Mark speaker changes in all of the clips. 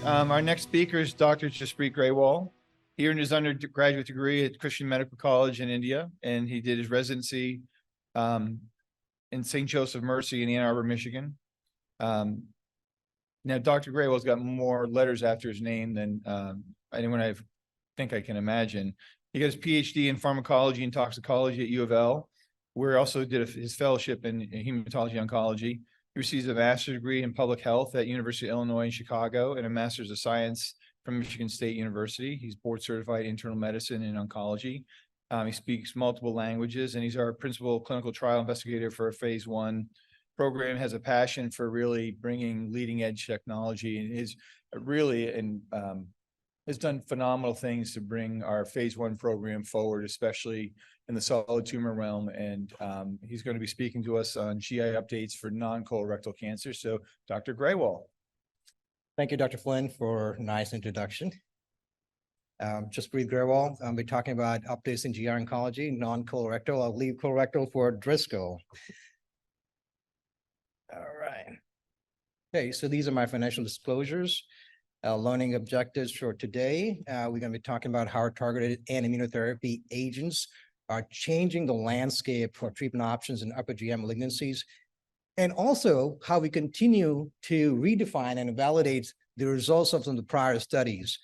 Speaker 1: Our next speaker is Dr. Jaspreet Grewal. He earned his undergraduate degree at Christian Medical College in India, and he did his residency in St. Joseph Mercy in Ann Arbor, Michigan. Now, Dr. Grewal's got more letters after his name than anyone I think I can imagine. He got his PhD in pharmacology and toxicology at U of L, where he also did his fellowship in hematology oncology. He receives a master's degree in public health at University of Illinois in Chicago and a master's of science from Michigan State University. He's board certified in internal medicine and oncology. He speaks multiple languages, and he's our principal clinical trial investigator for a phase 1 program. Has a passion for really bringing leading edge technology, and is really has done phenomenal things to bring our phase 1 program forward, especially in the solid tumor realm. And he's going to be speaking to us on GI updates for non-colorectal cancer. So Dr. Grewal.
Speaker 2: Thank you, Dr. Flynn, for a nice introduction. Jaspreet Grewal. I'll be talking about updates in GI oncology, non-colorectal. I'll leave colorectal for Driscoll. All right. Okay, so these are my financial disclosures. Learning objectives for today. We're going to be talking about how targeted and immunotherapy agents are changing the landscape for treatment options in upper GI malignancies, and also how we continue to redefine and validate the results of some of the prior studies.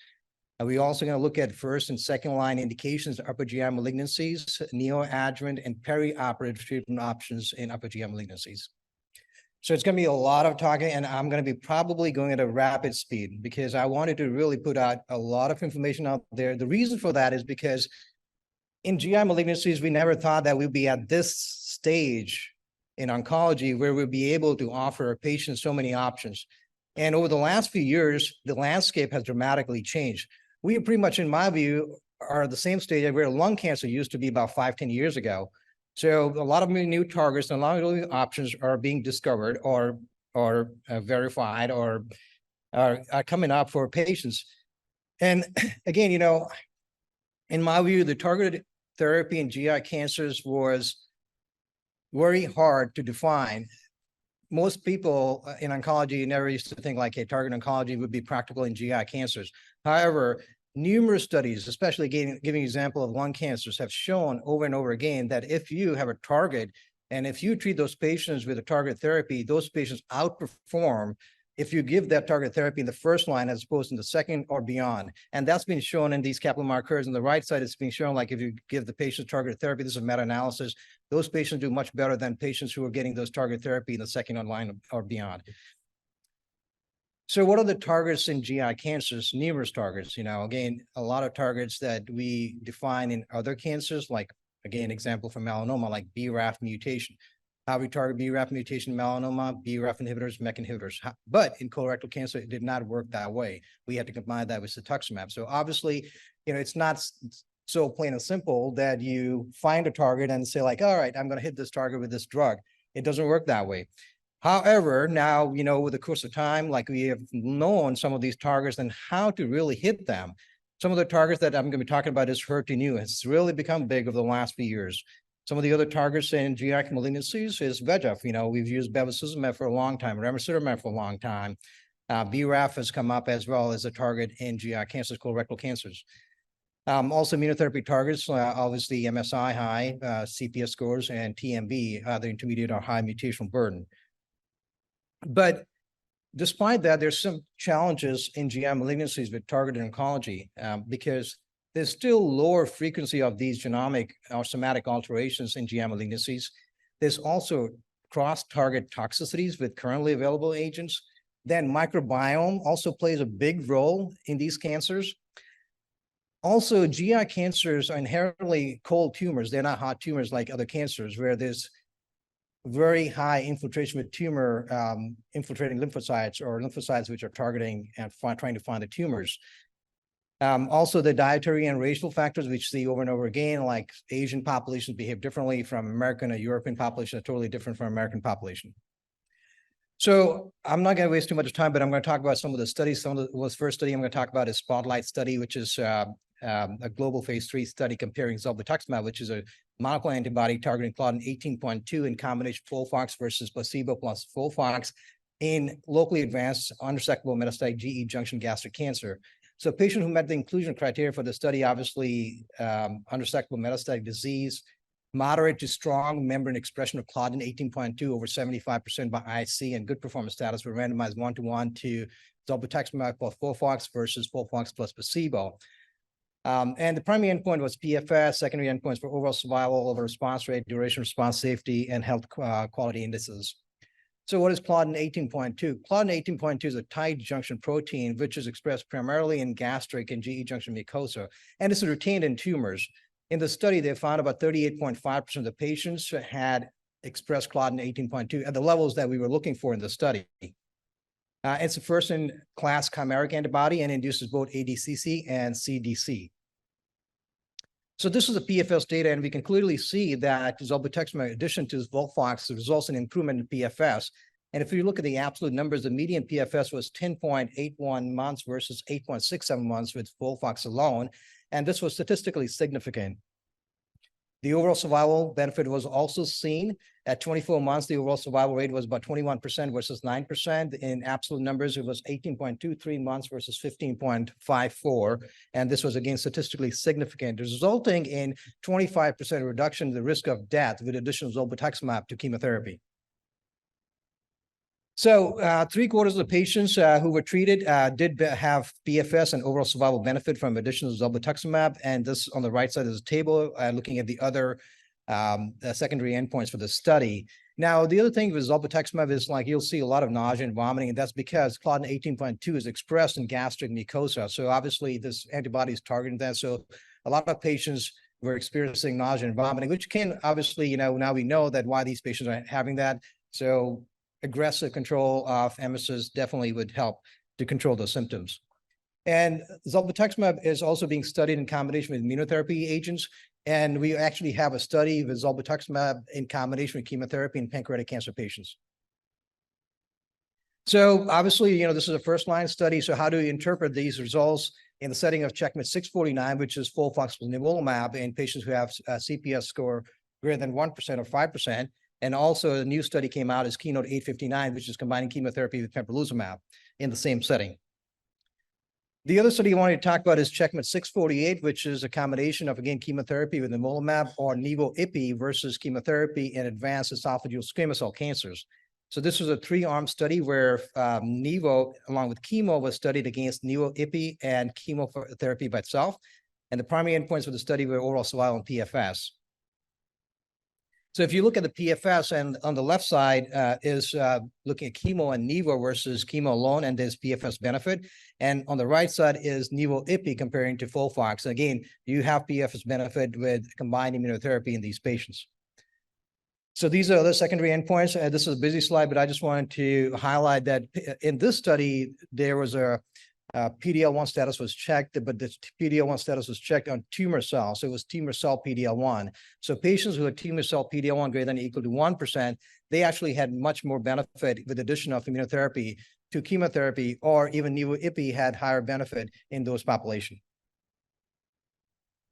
Speaker 2: We're also going to look at first and second line indications of upper GI malignancies, neoadjuvant and perioperative treatment options in upper GI malignancies. So it's going to be a lot of talking, and I'm going to be probably going at a rapid speed because I wanted to really put out a lot of information out there. The reason for that is because in GI malignancies, we never thought that we'd be at this stage in oncology where we'd be able to offer our patients so many options. And over the last few years, the landscape has dramatically changed. We pretty much, in my view, are at the same stage where lung cancer used to be about 5-10 years ago. So a lot of new targets and a lot of new options are being discovered or verified or are coming up for patients. And again, you know, in my view, the targeted therapy in GI cancers was very hard to define. Most people in oncology never used to think like, hey, target oncology would be practical in GI cancers. However, numerous studies, especially giving example of lung cancers, have shown over and over again that if you have a target and if you treat those patients with a target therapy, those patients outperform if you give that target therapy in the first line as opposed to the second or beyond. And that's been shown in these Kaplan-Meier curves. On the right side, it's being shown like if you give the patient targeted therapy, this is a meta-analysis, those patients do much better than patients who are getting those target therapy in the second line or beyond. So what are the targets in GI cancers? Numerous targets, you know, again, a lot of targets that we define in other cancers, like, again, example for melanoma, like BRAF mutation. How we target BRAF mutation melanoma, BRAF inhibitors, MEK inhibitors. But in colorectal cancer, it did not work that way. We had to combine that with cetuximab. So obviously, you know, it's not so plain and simple that you find a target and say like, all right, I'm going to hit this target with this drug. It doesn't work that way. However, now, you know, with the course of time, like we have known some of these targets and how to really hit them. Some of the targets that I'm going to be talking about is HER2/neu. It's really become big over the last few years. Some of the other targets in GI malignancies is VEGF. You know, we've used bevacizumab for a long time, ramucirumab for a long time. BRAF has come up as well as a target in GI cancers, colorectal cancers. Also immunotherapy targets, obviously MSI high, CPS scores, and TMB, either intermediate or high mutational burden. But despite that, there's some challenges in GI malignancies with targeted oncology because there's still lower frequency of these genomic or somatic alterations in GI malignancies. There's also cross-target toxicities with currently available agents. Then microbiome also plays a big role in these cancers. Also, GI cancers are inherently cold tumors. They're not hot tumors like other cancers where there's very high infiltration with tumor infiltrating lymphocytes or lymphocytes which are targeting and trying to find the tumors. Also, the dietary and racial factors we see over and over again, like Asian populations behave differently from American or European population, are totally different from American population. So I'm not going to waste too much time, but I'm going to talk about some of the studies. Some of the first study I'm going to talk about is Spotlight study, which is a global phase 3 study comparing zolbetuximab, which is a monoclonal antibody targeting claudin 18.2 in combination FOLFOX versus placebo plus FOLFOX in locally advanced unresectable metastatic GE junction gastric cancer. So a patient who met the inclusion criteria for the study, obviously unresectable metastatic disease, moderate to strong membrane expression of Claudin 18.2 over 75% by IC, and good performance status, were randomized 1-to-1 to zolbetuximab plus FOLFOX versus FOLFOX plus placebo. And the primary endpoint was PFS, secondary endpoints for overall survival, over response rate, duration response, safety, and health quality indices. So what is Claudin 18.2? Claudin 18.2 is a tight junction protein, which is expressed primarily in gastric and GE junction mucosa, and it's retained in tumors. In the study, they found about 38.5% of the patients had expressed Claudin 18.2 at the levels that we were looking for in the study. It's a first-in-class chimeric antibody and induces both ADCC and CDC. So this is the PFS data, and we can clearly see that zolbetuximab, in addition to FOLFOX, results in improvement in PFS. And if you look at the absolute numbers, the median PFS was 10.81 months versus 8.67 months with FOLFOX alone, and this was statistically significant. The overall survival benefit was also seen at 24 months. The overall survival rate was about 21% versus 9%. In absolute numbers, it was 18.23 months versus 15.54. And this was, again, statistically significant, resulting in 25% reduction in the risk of death with additional zolbetuximab to chemotherapy. So 3/4 of the patients who were treated did have PFS and overall survival benefit from additional zolbetuximab. And this on the right side is a table looking at the other secondary endpoints for the study. Now, the other thing with zolbetuximab is like you'll see a lot of nausea and vomiting, and that's because Claudin 18.2 is expressed in gastric mucosa. So obviously this antibody is targeting that. So a lot of patients were experiencing nausea and vomiting, which can obviously, now we know that why these patients are having that. So aggressive control of emesis definitely would help to control those symptoms. And zolbetuximab is also being studied in combination with immunotherapy agents. And we actually have a study with zolbetuximab in combination with chemotherapy in pancreatic cancer patients. So obviously, this is a first-line study. So how do we interpret these results in the setting of CheckMate 649, which is FOLFOX plus nivolumab in patients who have a CPS score greater than 1% or 5%? And also a new study came out as Keynote 859, which is combining chemotherapy with pembrolizumab in the same setting. The other study I wanted to talk about is CheckMate 648, which is a combination of, again, chemotherapy with nivolumab or nivo-ipi versus chemotherapy in advanced esophageal squamous cell cancers. So this was a 3-arm study where nivo, along with chemo, was studied against nivo-ipi and chemotherapy by itself. And the primary endpoints for the study were overall survival and PFS. So if you look at the PFS, and on the left side is looking at chemo and nivo versus chemo alone, and there's PFS benefit. And on the right side is nivo-ipi comparing to FOLFOX. Again, you have PFS benefit with combined immunotherapy in these patients. So these are other secondary endpoints. This is a busy slide, but I just wanted to highlight that in this study, there was a PD-L1 status was checked, but the PD-L1 status was checked on tumor cells. So it was tumor cell PD-L1. So patients who had tumor cell PD-L1 greater than or equal to 1%, they actually had much more benefit with addition of immunotherapy to chemotherapy, or even nivo-ipi had higher benefit in those populations.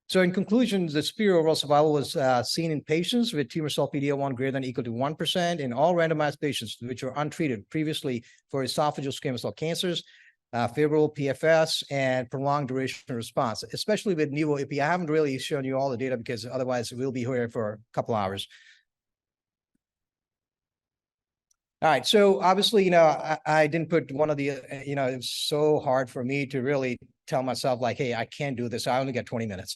Speaker 2: So in conclusion, the superior overall survival was seen in patients with tumor cell PD-L1 greater than or equal to 1% in all randomized patients which were untreated previously for esophageal squamous cell cancers. Favorable PFS and prolonged duration of response, especially with nivo-ipi. I haven't really shown you all the data because otherwise we'll be here for a couple hours. All right, so obviously, I didn't put one of the, it's so hard for me to really tell myself like, hey, I can't do this. I only got 20 minutes.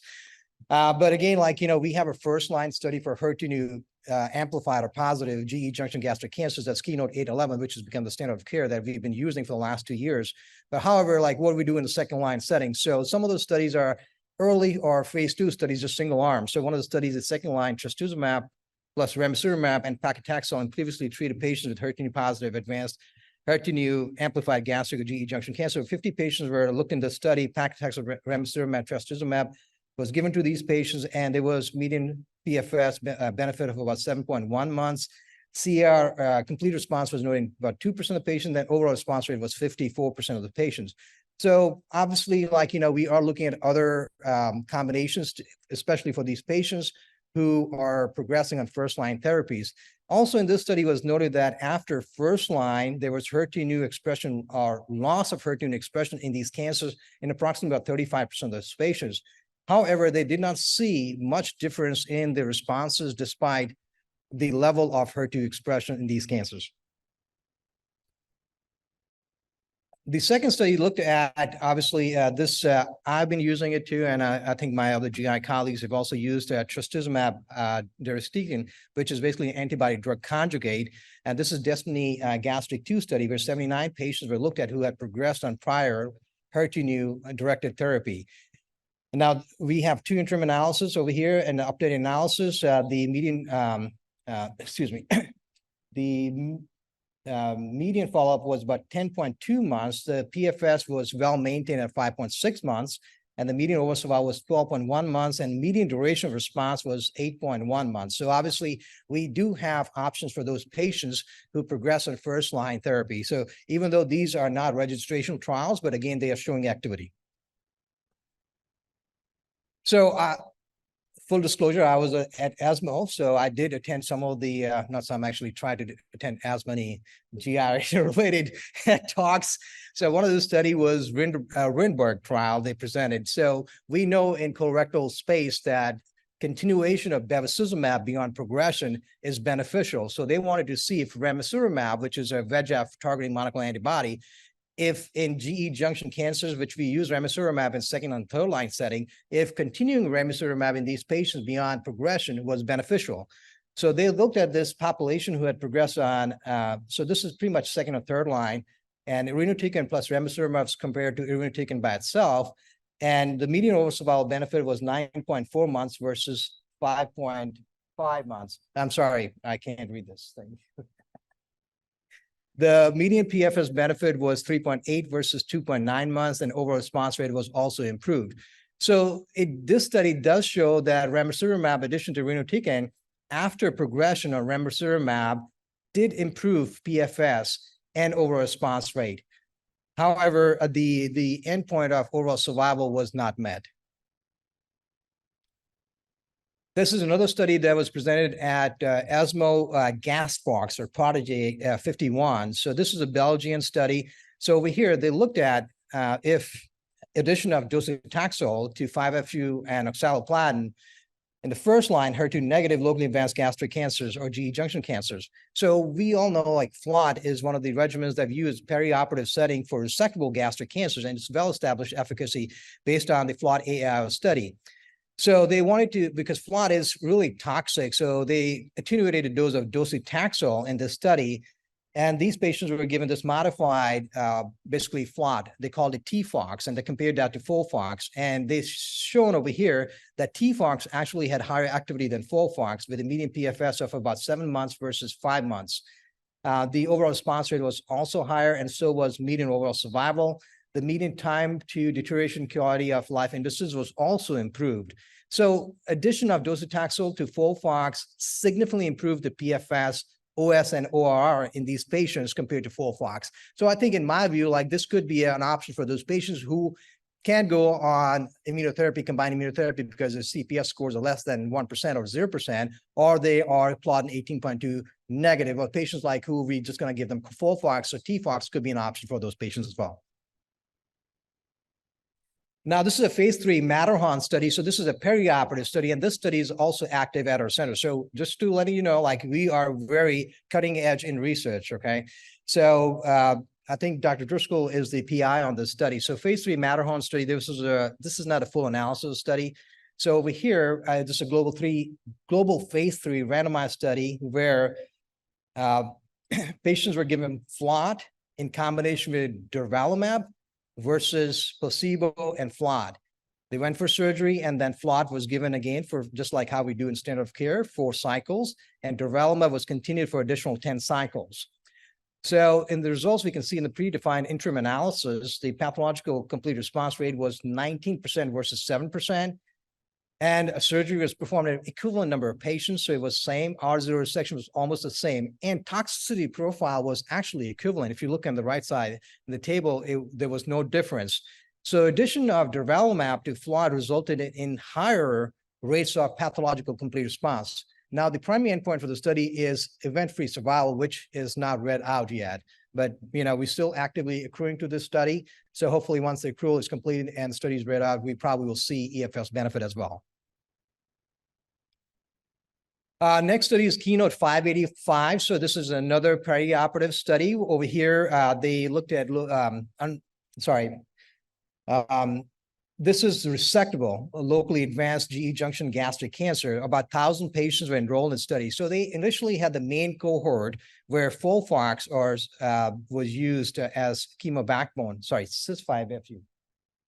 Speaker 2: But again, we have a first-line study for HER2 amplified or positive GE junction gastric cancers. That's Keynote 811, which has become the standard of care that we've been using for the last 2 years. But however, what do we do in the second-line setting? So some of those studies are early or phase 2 studies, just single arm. So one of the studies is second-line trastuzumab plus ramucirumab and paclitaxel in previously treated patients with HER2 positive advanced HER2 amplified gastric or GE junction cancer. 50 patients were looked in the study. Paclitaxel, ramucirumab, trastuzumab was given to these patients, and there was median PFS benefit of about 7.1 months. CR, complete response, was noted in about 2% of patients. That overall response rate was 54% of the patients. So obviously, we are looking at other combinations, especially for these patients who are progressing on first-line therapies. Also in this study was noted that after first line, there was HER2 expression or loss of HER2 expression in these cancers in approximately about 35% of those patients. However, they did not see much difference in the responses despite the level of HER2 expression in these cancers. The second study looked at, obviously, I've been using it too, and I think my other GI colleagues have also used trastuzumab deruxtecan, which is basically an antibody drug conjugate. And this is Destiny Gastric 2 study, where 79 patients were looked at who had progressed on prior HER2 directed therapy. Now, we have two interim analyses over here, and the updated analysis, the median, the median follow-up was about 10.2 months. The PFS was well maintained at 5.6 months, and the median overall survival was 12.1 months, and median duration of response was 8.1 months. So obviously, we do have options for those patients who progress on first-line therapy. So even though these are not registrational trials, but again, they are showing activity. So full disclosure, I was at ESMO, so I did attend some of the, not some, actually tried to attend as many GI-related talks. So one of the study was Rindberg trial they presented. So we know in colorectal space that continuation of bevacizumab beyond progression is beneficial. So they wanted to see if ramucirumab, which is a VEGF targeting monoclonal antibody, if in GE junction cancers, which we use ramucirumab in second and third line setting, if continuing ramucirumab in these patients beyond progression was beneficial. So they looked at this population who had progressed on, so this is pretty much second or third line, and irinotecan plus ramucirumab compared to irinotecan by itself. And the median overall survival benefit was 9.4 months versus 5.5 months. I'm sorry, I can't read this thing. The median PFS benefit was 3.8 versus 2.9 months, and overall response rate was also improved. So this study does show that ramucirumab, addition to irinotecan, after progression on ramucirumab, did improve PFS and overall response rate. However, the endpoint of overall survival was not met. This is another study that was presented at ESMO GasFox or Prodigy 51. So this is a Belgian study. So over here, they looked at if addition of docetaxel to 5-FU and oxaliplatin in the first line HER2 negative locally advanced gastric cancers or GE junction cancers. So we all know like FLOT is one of the regimens that used perioperative setting for resectable gastric cancers, and it's well-established efficacy based on the FLOT study. So they wanted to, because FLOT is really toxic, so they attenuated a dose of docetaxel in this study, and these patients were given this modified, basically FLOT. They called it TFOX, and they compared that to FOLFOX, and they've shown over here that TFOX actually had higher activity than FOLFOX with a median PFS of about 7 months versus 5 months. The overall response rate was also higher, and so was median overall survival. The median time to deterioration quality of life indices was also improved. So addition of docetaxel to FOLFOX significantly improved the PFS, OS, and ORR in these patients compared to FOLFOX. So I think in my view, like this could be an option for those patients who can go on immunotherapy, combined immunotherapy, because their CPS scores are less than 1% or 0%, or they are plotting 18.2 negative, or patients like who we just going to give them FOLFOX or TFOX could be an option for those patients as well. Now, this is a phase 3 Matterhorn study. So this is a perioperative study, and this study is also active at our center. So just to let you know, like we are very cutting edge in research, okay? So I think Dr. Driscoll is the PI on this study. So phase 3 Matterhorn study, this is not a full analysis study. So over here, this is a global phase 3 randomized study where patients were given FLOT in combination with durvalumab versus placebo and FLOT. They went for surgery, and then FLOT was given again for just like how we do in standard of care, 4 cycles, and durvalumab was continued for additional 10 cycles. So in the results we can see in the predefined interim analysis, the pathological complete response rate was 19% versus 7%. And a surgery was performed in an equivalent number of patients, so it was same. R0 resection was almost the same, and toxicity profile was actually equivalent. If you look on the right side in the table, there was no difference. So addition of durvalumab to FLOT resulted in higher rates of pathological complete response. Now, the primary endpoint for the study is event-free survival, which is not read out yet. But, we're still actively accruing to this study. So hopefully once the accrual is completed and the study is read out, we probably will see EFS benefit as well. Next study is Keynote 585. So this is another perioperative study. Over here, they looked at, this is resectable, locally advanced GE junction gastric cancer. About 1,000 patients were enrolled in the study. So they initially had the main cohort where FOLFOX was used as chemo backbone. Sorry, cis-5FU.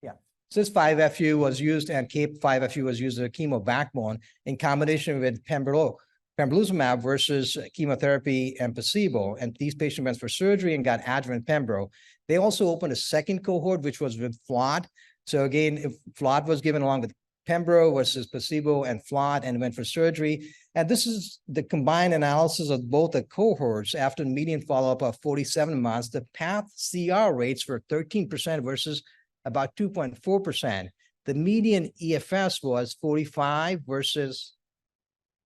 Speaker 2: Yeah, cis-5FU was used and CAPE-5FU was used as a chemo backbone in combination with pembrolizumab versus chemotherapy and placebo. And these patients went for surgery and got adjuvant pembro. They also opened a second cohort, which was with FLOT. So again, if FLOT was given along with pembro versus placebo and FLOT and went for surgery. And this is the combined analysis of both the cohorts after median follow-up of 47 months. The path CR rates were 13% versus about 2.4%. The median EFS was 45 versus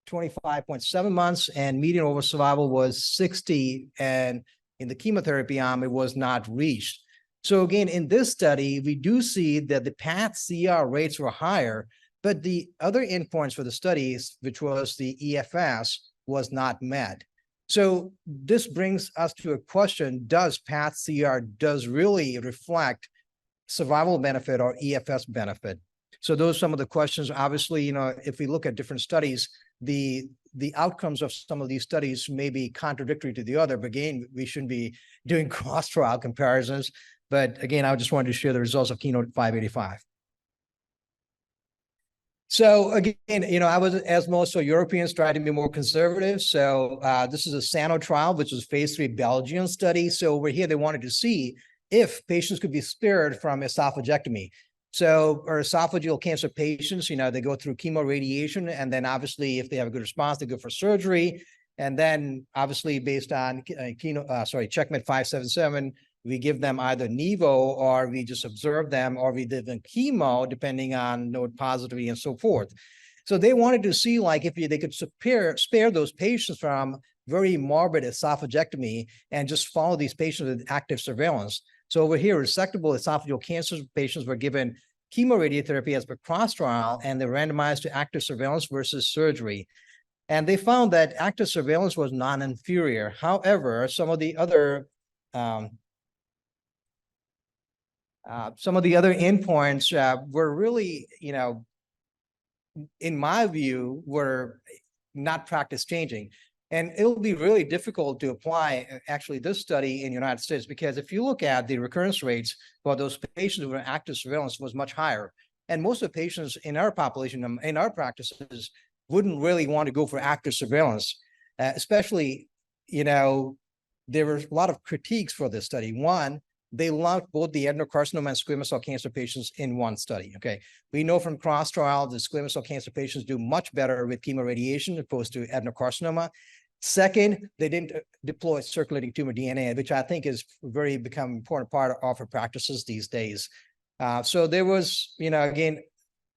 Speaker 2: 25.7 months, and median overall survival was 60. And in the chemotherapy arm, it was not reached. So again, in this study, we do see that the path CR rates were higher, but the other endpoints for the studies, which was the EFS, was not met. So this brings us to a question: does path CR really reflect survival benefit or EFS benefit? So those are some of the questions. Obviously, if we look at different studies, the outcomes of some of these studies may be contradictory to the other. But again, we shouldn't be doing cross-trial comparisons. But again, I just wanted to share the results of Keynote 585. So again, I was, as most Europeans, try to be more conservative. So this is a Sano trial, which is phase 3 Belgian study. So over here, they wanted to see if patients could be spared from esophagectomy. So our esophageal cancer patients, they go through chemoradiation, and then obviously if they have a good response, they go for surgery. And then obviously based on Checkmate 577, we give them either Nivo, or we just observe them, or we give them chemo, depending on node positivity and so forth. So they wanted to see if they could spare those patients from very morbid esophagectomy and just follow these patients with active surveillance. So over here, resectable esophageal cancer patients were given chemoradiotherapy as per cross-trial, and they're randomized to active surveillance versus surgery. And they found that active surveillance was non-inferior. However, some of the other endpoints were really, in my view, were not practice changing. And it'll be really difficult to apply actually this study in the United States, because if you look at the recurrence rates for those patients who were in active surveillance was much higher. And most of the patients in our population, in our practices, wouldn't really want to go for active surveillance, especially, there were a lot of critiques for this study. One, they lumped both the adenocarcinoma and squamous cell cancer patients in one study. Okay, we know from cross-trial the squamous cell cancer patients do much better with chemoradiation opposed to adenocarcinoma. Second, they didn't deploy circulating tumor DNA, which I think is become an important part of our practices these days. So there was, again,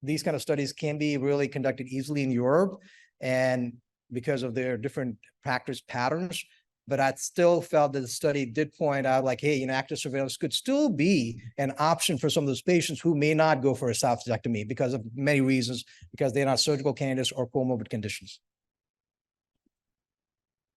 Speaker 2: these kind of studies can be really conducted easily in Europe, and because of their different practice patterns. But I still felt that the study did point out hey, active surveillance could still be an option for some of those patients who may not go for esophagectomy because of many reasons, because they're not surgical candidates or comorbid conditions.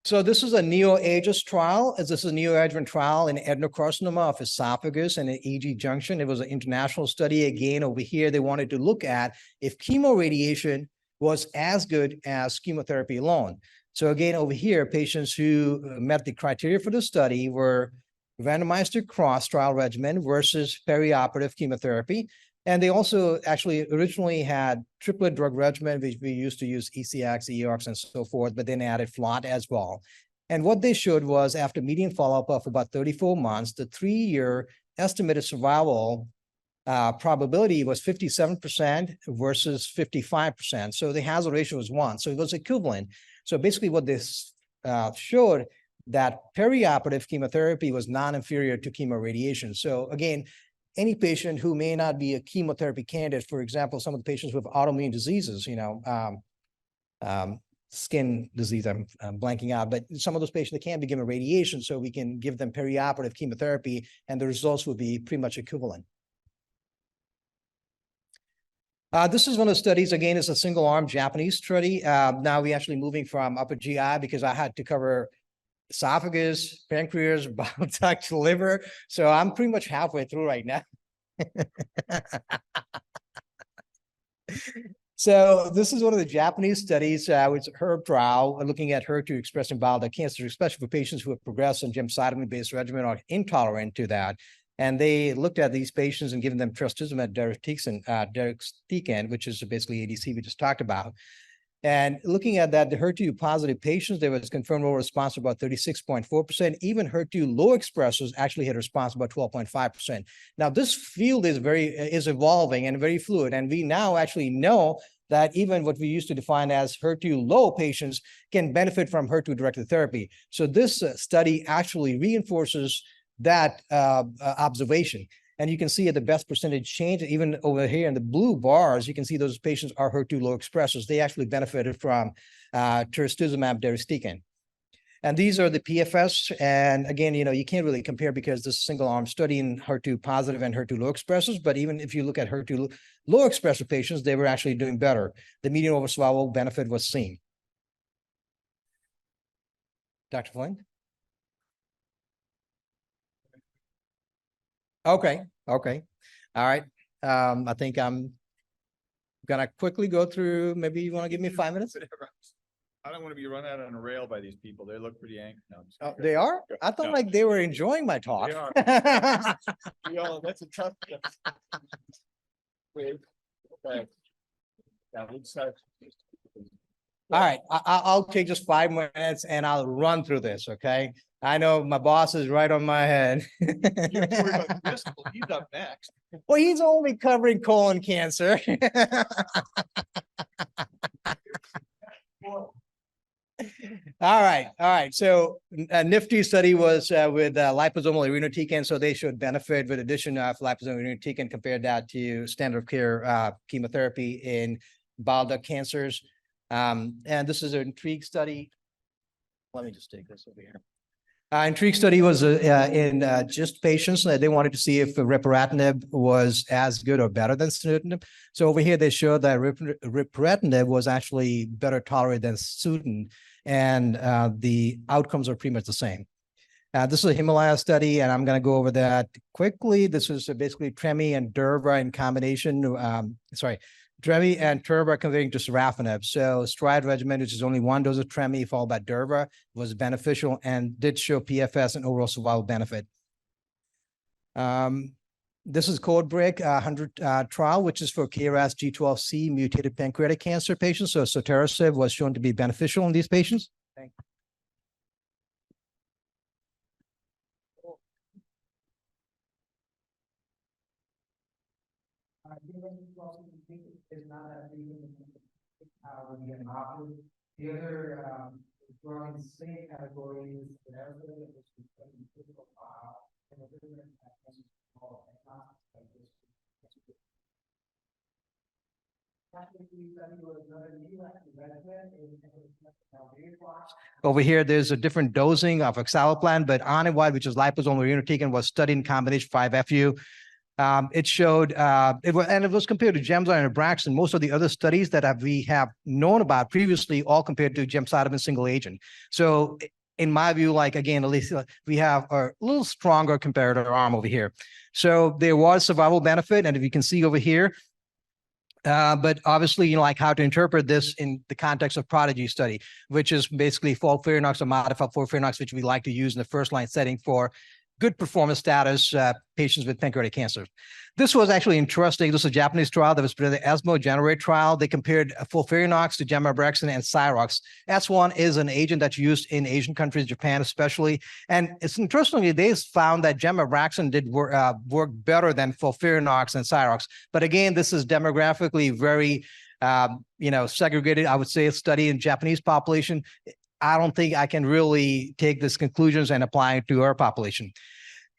Speaker 2: So this is a neoadjuvant trial. This is a neoadjuvant trial in adenocarcinoma of esophagus and an EG junction. It was an international study. Again, over here, they wanted to look at if chemoradiation was as good as chemotherapy alone. So again, over here, patients who met the criteria for the study were randomized to cross-trial regimen versus perioperative chemotherapy. And they also actually originally had triplet drug regimen, which we used to use ECX, EOX, and so forth, but then added FLOT as well. And what they showed was after median follow-up of about 34 months, the 3-year estimated survival probability was 57% versus 55%. So the hazard ratio was 1. So it was equivalent. So basically what this showed that perioperative chemotherapy was non-inferior to chemoradiation. So again, any patient who may not be a chemotherapy candidate, for example, some of the patients with autoimmune diseases, skin disease, I'm blanking out, but some of those patients that can't be given radiation, so we can give them perioperative chemotherapy and the results would be pretty much equivalent. This is one of the studies, again, it's a single arm Japanese study. Now we actually moving from upper GI because I had to cover esophagus, pancreas, bile duct, liver. So I'm pretty much halfway through right now. So this is one of the Japanese studies, with HERB trial, looking at HER2 expressing bile duct cancer, especially for patients who have progressed on gemcitabine-based regimen or intolerant to that. And they looked at these patients and given them trastuzumab deruxtecan, which is basically ADC we just talked about. And looking at that, the HER2 positive patients, there was confirmed overall response of about 36.4%. Even HER2 low expressors actually had a response about 12.5%. Now, this field is evolving and very fluid. And we now actually know that even what we used to define as HER2 low patients can benefit from HER2 directed therapy. So this study actually reinforces that observation. And you can see at the best percentage change, even over here in the blue bars, you can see those patients are HER2 low expressors. They actually benefited from trastuzumab deruxtecan. And these are the PFS. And again, you can't really compare because this is a single arm study in HER2 positive and HER2 low expressors. But even if you look at HER2 low expressor patients, they were actually doing better. The median overall survival benefit was seen. Dr. Flynn? Okay. All right. I think I'm gonna quickly go through. Maybe you want to give me 5 minutes?
Speaker 1: I don't want to be run out on a rail by these people. They look pretty angry. No,
Speaker 2: Oh, they are? I thought like they were enjoying my talk.
Speaker 1: They are. That's a tough. Wait. Okay. Yeah, let's start.
Speaker 2: All right, I'll take just 5 minutes and I'll run through this, okay? I know my boss is right on my head.
Speaker 1: You're worried about this. He's up next.
Speaker 2: Well, he's only covering colon cancer. All right. So a nifty study was with liposomal irinotecan. So they showed benefit with addition of liposomal irinotecan compared that to standard of care chemotherapy in bile duct cancers. And this is an INTRIGUE study. Let me just take this over here. INTRIGUE study was in just patients. They wanted to see if reparatinib was as good or better than sunitinib. So over here, they showed that reparatinib was actually better tolerated than sunitinib, and the outcomes are pretty much the same. This is a Himalaya study, and I'm going to go over that quickly. This is basically Tremi and Durva in combination. Tremi and Durva comparing to sorafenib. So STRIDE regimen, which is only one dose of Tremi followed by Durva, was beneficial and did show PFS and overall survival benefit. This is CodeBreak 100 trial, which is for KRAS G12C mutated pancreatic cancer patients. So sotorasib was shown to be beneficial in these patients. Thank you. Is not the other drawing the same categories. Over here, there's a different dosing of oxaliplatin, but Onivyde, which is liposomal irinotecan, was studied in combination 5-FU. It showed, it was compared to gemcitabine and Abraxane. Most of the other studies that we have known about previously all compared to gemcitabine single agent. So in my view, like again, at least we have a little stronger comparator arm over here. So there was survival benefit. And if you can see over here, but obviously, like how to interpret this in the context of Prodigy study, which is basically FOLFIRINOX or modified FOLFIRINOX, which we like to use in the first line setting for good performance status patients with pancreatic cancer. This was actually interesting. This is a Japanese trial that was presented at ESMO Generate trial. They compared FOLFIRINOX to Gemabraxane and Cyrox. S1 is an agent that's used in Asian countries, Japan especially. And it's interestingly, they found that Gemabraxane did work better than FOLFIRINOX and Cyrox. But again, this is demographically very segregated, I would say, study in Japanese population. I don't think I can really take these conclusions and apply it to our population.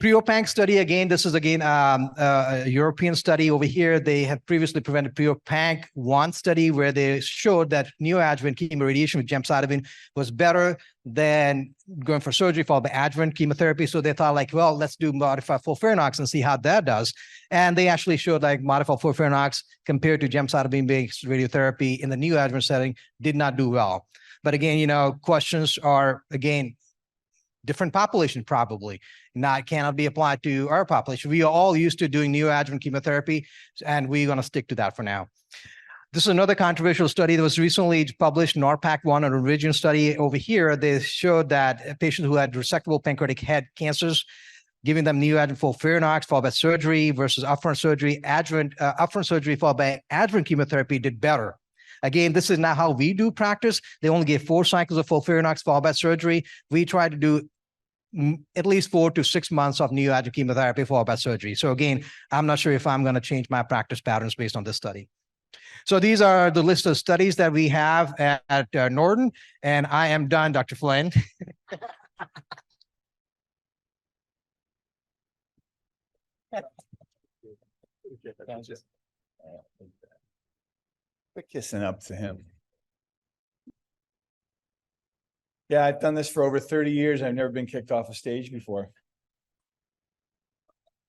Speaker 2: Preopanc study, again, this is again a European study over here. They have previously prevented Preopanc one study where they showed that neoadjuvant chemoradiation with gemcitabine was better than going for surgery followed by adjuvant chemotherapy. So they thought like, well, let's do modified FOLFIRINOX and see how that does. And they actually showed like modified FOLFIRINOX compared to gemcitabine-based radiotherapy in the neoadjuvant setting did not do well. But again, you know, questions are, again, different population probably cannot be applied to our population. We are all used to doing neoadjuvant chemotherapy, and we're going to stick to that for now. This is another controversial study that was recently published, NORPAC-1, an original study over here. They showed that patients who had resectable pancreatic head cancers, giving them neoadjuvant FOLFIRINOX followed by surgery versus upfront surgery, upfront surgery followed by adjuvant chemotherapy did better. Again, this is not how we do practice. They only gave 4 cycles of FOLFIRINOX followed by surgery. We try to do at least 4 to 6 months of neoadjuvant chemotherapy followed by surgery. So again, I'm not sure if I'm going to change my practice patterns based on this study. So these are the list of studies that we have at Norton, and I am done, Dr. Flynn.
Speaker 1: Quit kissing up to him. Yeah, I've done this for over 30 years. I've never been kicked off a stage before.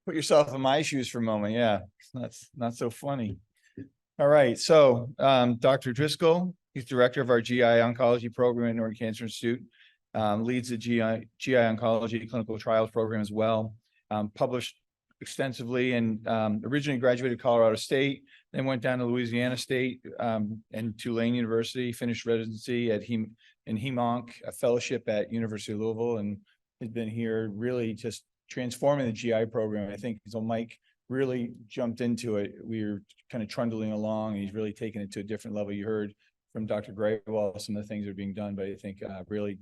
Speaker 1: Put yourself in my shoes for a moment. Yeah, that's not so funny. All right, so Dr. Driscoll, he's director of our GI oncology program at Norton Cancer Institute, leads the GI oncology clinical trials program as well, published extensively, and originally graduated Colorado State, then went down to Louisiana State and Tulane University, finished residency at in Hem-Onc, a fellowship at University of Louisville, and has been here really just transforming the GI program. I think so Mike really jumped into it. We were kind of trundling along, and he's really taken it to a different level. You heard from Dr. Graywall some of the things that are being done, but I think really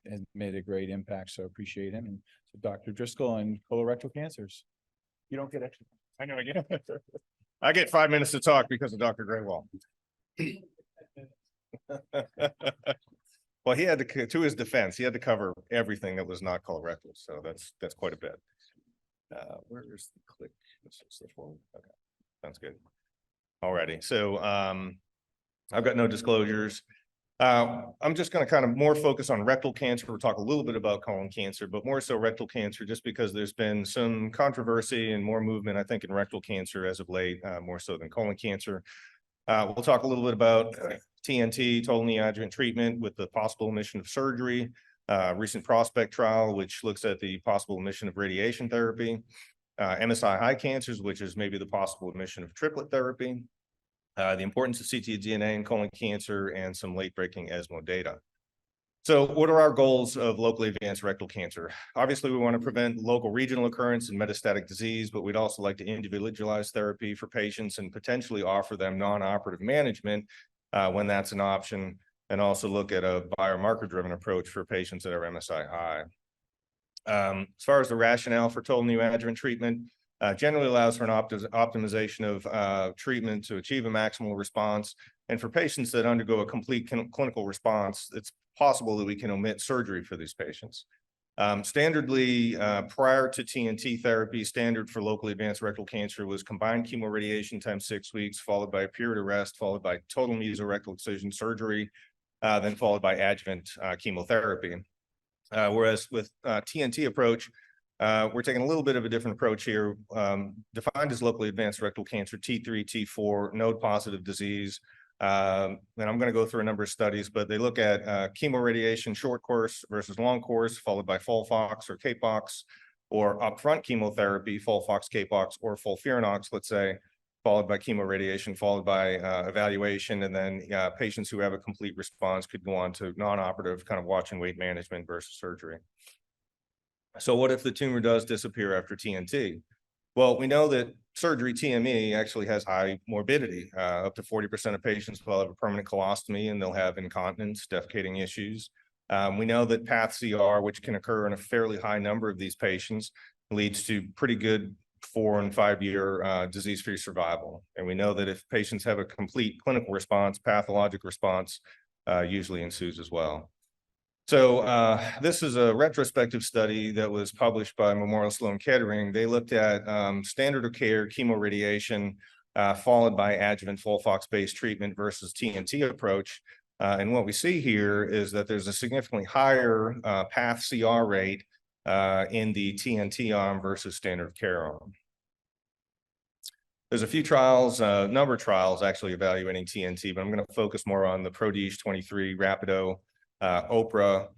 Speaker 1: has made a great impact. So appreciate him. And so Dr. Driscoll and colorectal cancers. You don't get extra.
Speaker 3: I know I get. I get 5 minutes to talk because of Dr. Graywall. Well, he had to his defense, he had to cover everything that was not colorectal, so that's quite a bit. Where is the click? Okay, sounds good. Alrighty, so I've got no disclosures. I'm just going to kind of more focus on rectal cancer. We'll talk a little bit about colon cancer, but more so rectal cancer, just because there's been some controversy and more movement, I think, in rectal cancer as of late, more so than colon cancer. We'll talk a little bit about TNT, total neoadjuvant treatment with the possible omission of surgery, recent prospect trial, which looks at the possible omission of radiation therapy, MSI high cancers, which is maybe the possible omission of triplet therapy, the importance of ctDNA in colon cancer, and some late-breaking ESMO data. So what are our goals of locally advanced rectal cancer? Obviously, we want to prevent local regional occurrence and metastatic disease, but we'd also like to individualize therapy for patients and potentially offer them non-operative management when that's an option, and also look at a biomarker-driven approach for patients that are MSI high. As far as the rationale for total neoadjuvant treatment, generally allows for an optimization of treatment to achieve a maximal response. And for patients that undergo a complete clinical response, it's possible that we can omit surgery for these patients. Standardly, prior to TNT therapy, standard for locally advanced rectal cancer was combined chemoradiation times 6 weeks, followed by a period of rest, followed by total mesorectal excision surgery, then followed by adjuvant chemotherapy. Whereas with TNT approach, we're taking a little bit of a different approach here, defined as locally advanced rectal cancer, T3, T4, node-positive disease. And I'm going to go through a number of studies, but they look at chemoradiation short course versus long course, followed by FOLFOX or CAPOX, or upfront chemotherapy, FOLFOX, CAPOX, or FOLFIRINOX, let's say, followed by chemoradiation, followed by evaluation, and then patients who have a complete response could go on to non-operative kind of watch and wait management versus surgery. So what if the tumor does disappear after TNT? Well, we know that surgery TME actually has high morbidity. Up to 40% of patients will have a permanent colostomy and they'll have incontinence, defecating issues. We know that PathCR, which can occur in a fairly high number of these patients, leads to pretty good 4 and 5 year disease-free survival. And we know that if patients have a complete clinical response, pathologic response usually ensues as well. So this is a retrospective study that was published by Memorial Sloan Kettering. They looked at standard of care chemoradiation followed by adjuvant FOLFOX-based treatment versus TNT approach. And what we see here is that there's a significantly higher path CR rate in the TNT arm versus standard of care arm. There's a few trials, number of trials actually evaluating TNT, but I'm going to focus more on the PRODIGE 23 Rapido OPRA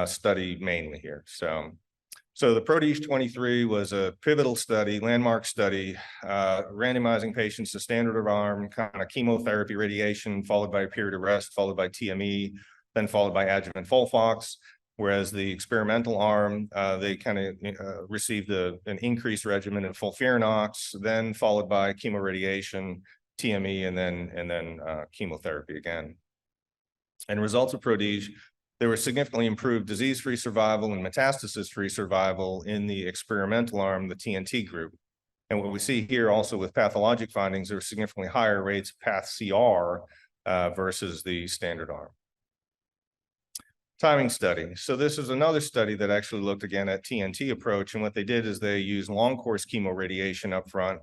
Speaker 3: study mainly here. So the PRODIGE 23 was a pivotal study, landmark study, randomizing patients to standard of arm, kind of chemotherapy, radiation, followed by a period of rest, followed by TME, then followed by adjuvant FOLFOX. Whereas the experimental arm, they kind of received an increased regimen of FOLFIRINOX, then followed by chemoradiation, TME, and then chemotherapy again. And results of PRODIGE, there was significantly improved disease-free survival and metastasis-free survival in the experimental arm, the TNT group. And what we see here also with pathologic findings, there were significantly higher rates of path CR versus the standard arm. Timing study. So this is another study that actually looked again at TNT approach. And what they did is they used long course chemoradiation up front,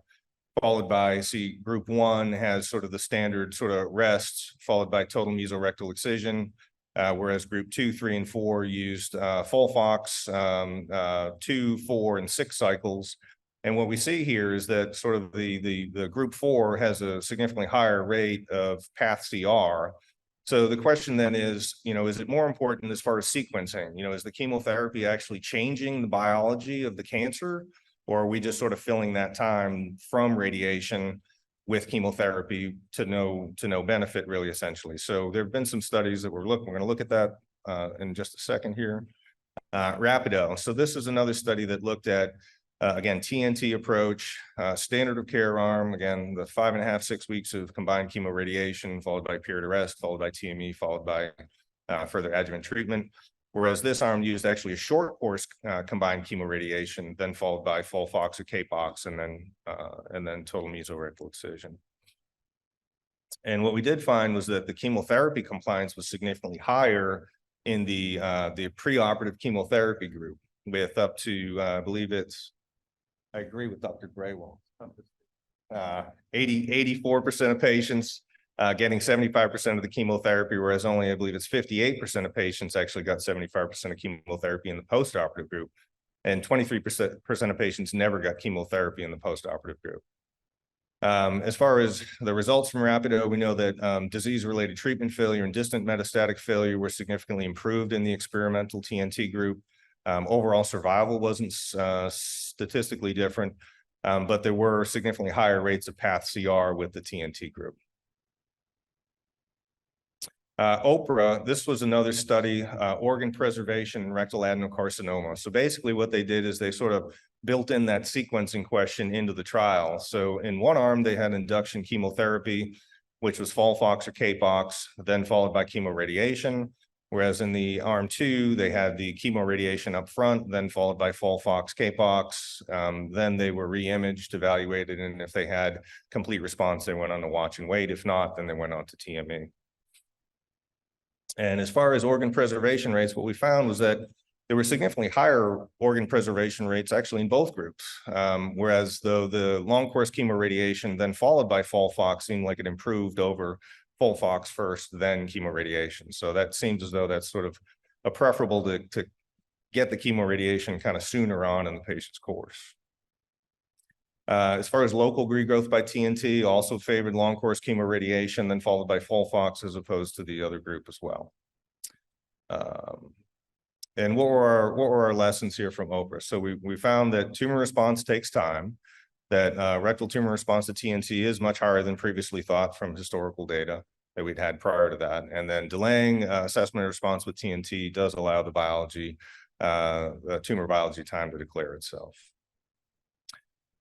Speaker 3: followed by, see, group 1 has sort of the standard sort of rest, followed by total mesorectal excision, whereas group 2, 3, and 4 used FOLFOX 2, 4, and 6 cycles. And what we see here is that sort of the group 4 has a significantly higher rate of path CR. So the question then is, is it more important as far as sequencing? Is the chemotherapy actually changing the biology of the cancer? Or are we just sort of filling that time from radiation with chemotherapy to no benefit, really, essentially? So there have been some studies that we're going to look at that in just a second here. Rapido. So this is another study that looked at, again, TNT approach, standard of care arm, again, the 5.5, 6 weeks of combined chemoradiation, followed by period of rest, followed by TME, followed by further adjuvant treatment. Whereas this arm used actually a short course combined chemoradiation, then followed by FOLFOX or CAPOX, and then total mesorectal excision. And what we did find was that the chemotherapy compliance was significantly higher in the preoperative chemotherapy group, with up to, I believe I agree with Dr. Graywell, 84% of patients getting 75% of the chemotherapy, whereas only, I believe it's 58% of patients actually got 75% of chemotherapy in the postoperative group. And 23% of patients never got chemotherapy in the postoperative group. As far as the results from Rapido, we know that disease-related treatment failure and distant metastatic failure were significantly improved in the experimental TNT group. Overall survival wasn't statistically different, but there were significantly higher rates of path CR with the TNT group. OPRA, this was another study, organ preservation and rectal adenocarcinoma. So basically what they did is they sort of built in that sequencing question into the trial. So in one arm, they had induction chemotherapy, which was FOLFOX or CAPOX, then followed by chemoradiation. Whereas in the arm 2, they had the chemoradiation up front, then followed by FOLFOX, CAPOX. Then they were re-imaged, evaluated, and if they had complete response, they went on to watch and wait. If not, then they went on to TME. And as far as organ preservation rates, what we found was that there were significantly higher organ preservation rates actually in both groups. Whereas though the long course chemoradiation then followed by FOLFOX seemed like it improved over FOLFOX first, then chemoradiation. So that seems as though that's sort of a preferable to get the chemoradiation kind of sooner on in the patient's course. As far as local regrowth by TNT, also favored long course chemoradiation, then followed by FOLFOX as opposed to the other group as well. And what were our lessons here from OPRA? So we found that tumor response takes time, that rectal tumor response to TNT is much higher than previously thought from historical data that we'd had prior to that. And then delaying assessment of response with TNT does allow the biology, the tumor biology time to declare itself.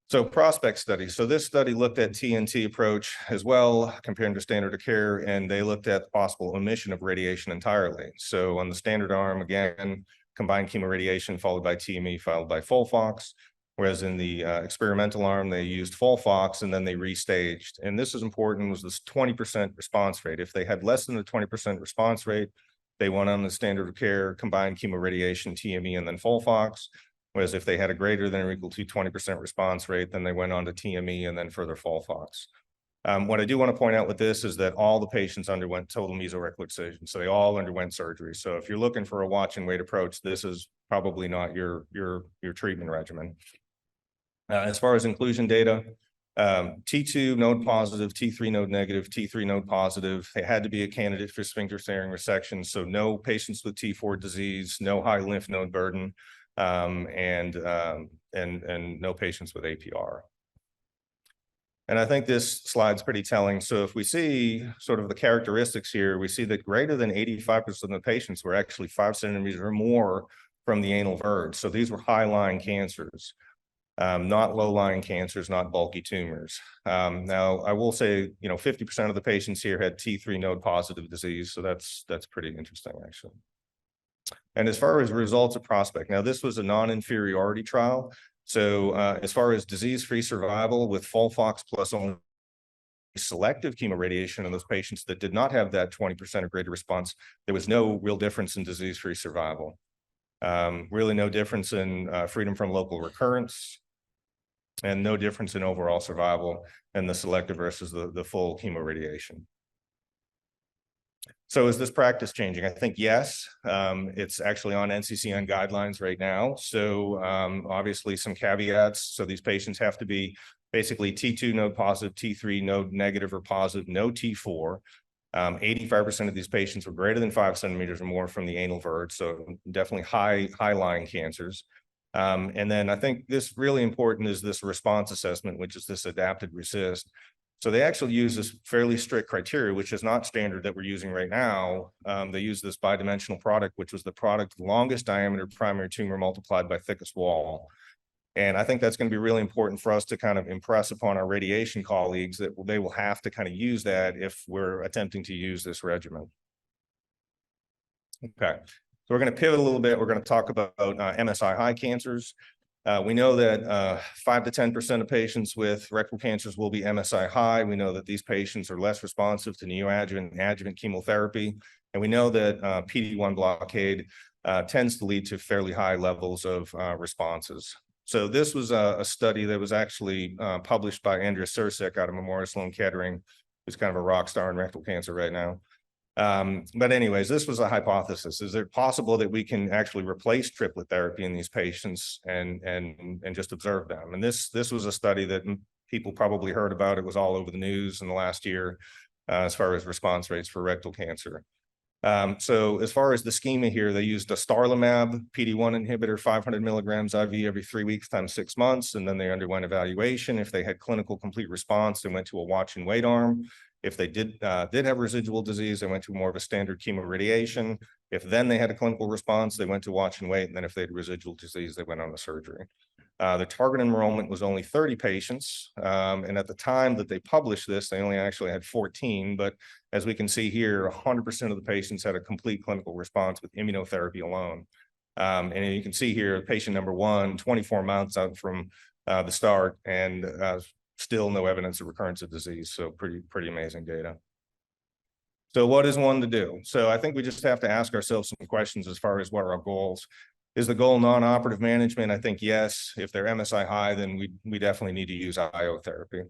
Speaker 3: So prospect study. So this study looked at TNT approach as well, comparing to standard of care, and they looked at the possible omission of radiation entirely. So on the standard arm, again, combined chemoradiation followed by TME followed by FOLFOX, whereas in the experimental arm, they used FOLFOX and then they restaged. And this is important, was this 20% response rate. If they had less than the 20% response rate, they went on the standard of care, combined chemoradiation, TME, and then FOLFOX. Whereas if they had a greater than or equal to 20% response rate, then they went on to TME and then further FOLFOX. What I do want to point out with this is that all the patients underwent total mesorectal excision. So they all underwent surgery. So if you're looking for a watch and wait approach, this is probably not your treatment regimen. As far as inclusion data, T2 node positive, T3 node negative, T3 node positive. They had to be a candidate for sphincter sparing resection. So no patients with T4 disease, no high lymph node burden, and no patients with APR. And I think this slide's pretty telling. So if we see sort of the characteristics here, we see that greater than 85% of the patients were actually 5 centimeters or more from the anal verge. So these were high-lying cancers, not low-lying cancers, not bulky tumors. Now, I will say, 50% of the patients here had T3 node positive disease. So that's pretty interesting, actually. And as far as results of PROSPECT, now this was a non-inferiority trial. So as far as disease-free survival with FOLFOX plus only selective chemoradiation in those patients that did not have that 20% or greater response, there was no real difference in disease-free survival. Really no difference in freedom from local recurrence, and no difference in overall survival in the selective versus the full chemoradiation. So is this practice changing? I think yes. It's actually on NCCN guidelines right now. So obviously some caveats. So these patients have to be basically T2 node positive, T3 node negative or positive, no T4. 85% of these patients were greater than 5 centimeters or more from the anal verge. So definitely high-lying cancers. And then I think this really important is this response assessment, which is this adapted RECIST. So they actually use this fairly strict criteria, which is not standard that we're using right now. They use this bidimensional product, which was the product of longest diameter primary tumor multiplied by thickest wall. And I think that's going to be really important for us to kind of impress upon our radiation colleagues that they will have to kind of use that if we're attempting to use this regimen. Okay, so we're going to pivot a little bit. We're going to talk about MSI high cancers. We know that 5 to 10% of patients with rectal cancers will be MSI high. We know that these patients are less responsive to neoadjuvant and adjuvant chemotherapy. And we know that PD-1 blockade tends to lead to fairly high levels of responses. So this was a study that was actually published by Andrea Sursik out of Memorial Sloan Kettering, who's kind of a rock star in rectal cancer right now. But anyways, this was a hypothesis. Is it possible that we can actually replace triplet therapy in these patients and just observe them? And this was a study that people probably heard about. It was all over the news in the last year as far as response rates for rectal cancer. So as far as the schema here, they used a dostarlimab PD-1 inhibitor, 500 milligrams IV every 3 weeks times 6 months, and then they underwent evaluation. If they had clinical complete response, they went to a watch and wait arm. If they did have residual disease, they went to more of a standard chemoradiation. If then they had a clinical response, they went to watch and wait. And then if they had residual disease, they went on to surgery. The target enrollment was only 30 patients. And at the time that they published this, they only actually had 14. But as we can see here, 100% of the patients had a complete clinical response with immunotherapy alone. And you can see here, patient number 1, 24 months out from the start, and still no evidence of recurrence of disease. So pretty amazing data. So what is one to do? So I think we just have to ask ourselves some questions as far as what are our goals. Is the goal non-operative management? I think yes. If they're MSI high, then we definitely need to use IO therapy.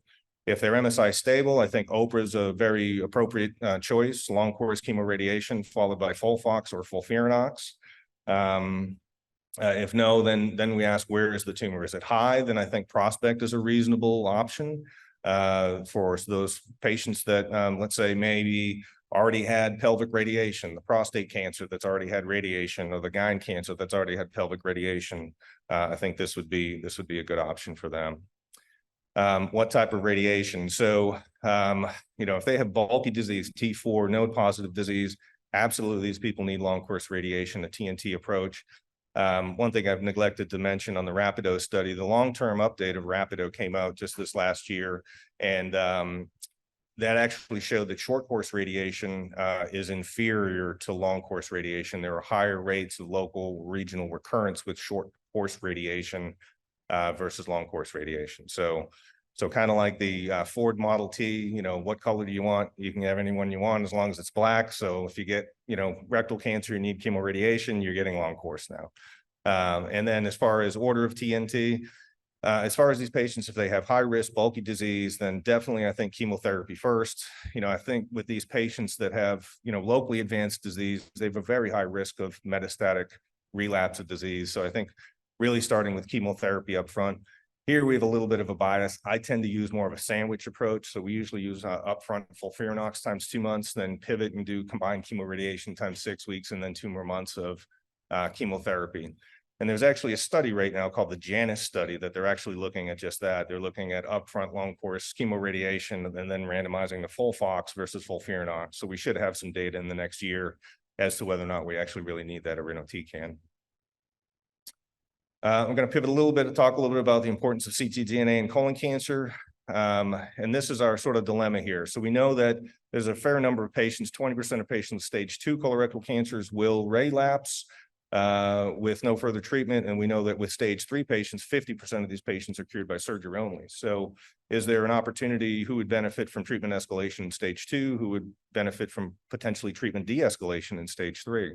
Speaker 3: If they're MSI stable, I think OPRA is a very appropriate choice, long course chemoradiation followed by FOLFOX or FOLFIRINOX. If no, then we ask, where is the tumor? Is it high? Then I think PROSPECT is a reasonable option for those patients that, let's say, maybe already had pelvic radiation, the prostate cancer that's already had radiation, or the gyne cancer that's already had pelvic radiation. I think this would be a good option for them. What type of radiation? So, if they have bulky disease, T4, node positive disease, absolutely these people need long course radiation, a TNT approach. One thing I've neglected to mention on the Rapido study, the long-term update of Rapido came out just this last year, and that actually showed that short course radiation is inferior to long course radiation. There are higher rates of local regional recurrence with short course radiation versus long course radiation. So So kind of like the Ford Model T, you know, what color do you want? You can have anyone you want as long as it's black. So if you get, you know, rectal cancer, you need chemoradiation, you're getting long course now. And then as far as order of TNT, as far as these patients, if they have high risk bulky disease, then definitely I think chemotherapy first. You know, I think with these patients that have, you know, locally advanced disease, they have a very high risk of metastatic relapse of disease. So I think really starting with chemotherapy up front. Here we have a little bit of a bias. I tend to use more of a sandwich approach. So we usually use upfront FOLFIRINOX times 2 months, then pivot and do combined chemoradiation times 6 weeks, and then 2 more months of chemotherapy. And there's actually a study right now called the Janus study that they're actually looking at just that. They're looking at upfront long course chemoradiation and then randomizing the FOLFOX versus FOLFIRINOX. So we should have some data in the next year as to whether or not we actually really need that irinotecan. I'm going to pivot a little bit to talk a little bit about the importance of ctDNA in colon cancer. And this is our sort of dilemma here. So we know that there's a fair number of patients, 20% of patients with stage 2 colorectal cancers will relapse with no further treatment. And we know that with stage 3 patients, 50% of these patients are cured by surgery only. So is there an opportunity who would benefit from treatment escalation in stage 2, who would benefit from potentially treatment de-escalation in stage 3?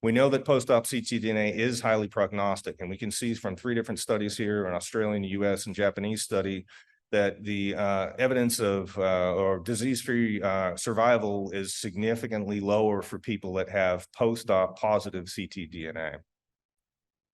Speaker 3: We know that post-op ctDNA is highly prognostic, and we can see from 3 different studies here, an Australian, US, and Japanese study, that the evidence of or disease-free survival is significantly lower for people that have post-op positive ctDNA.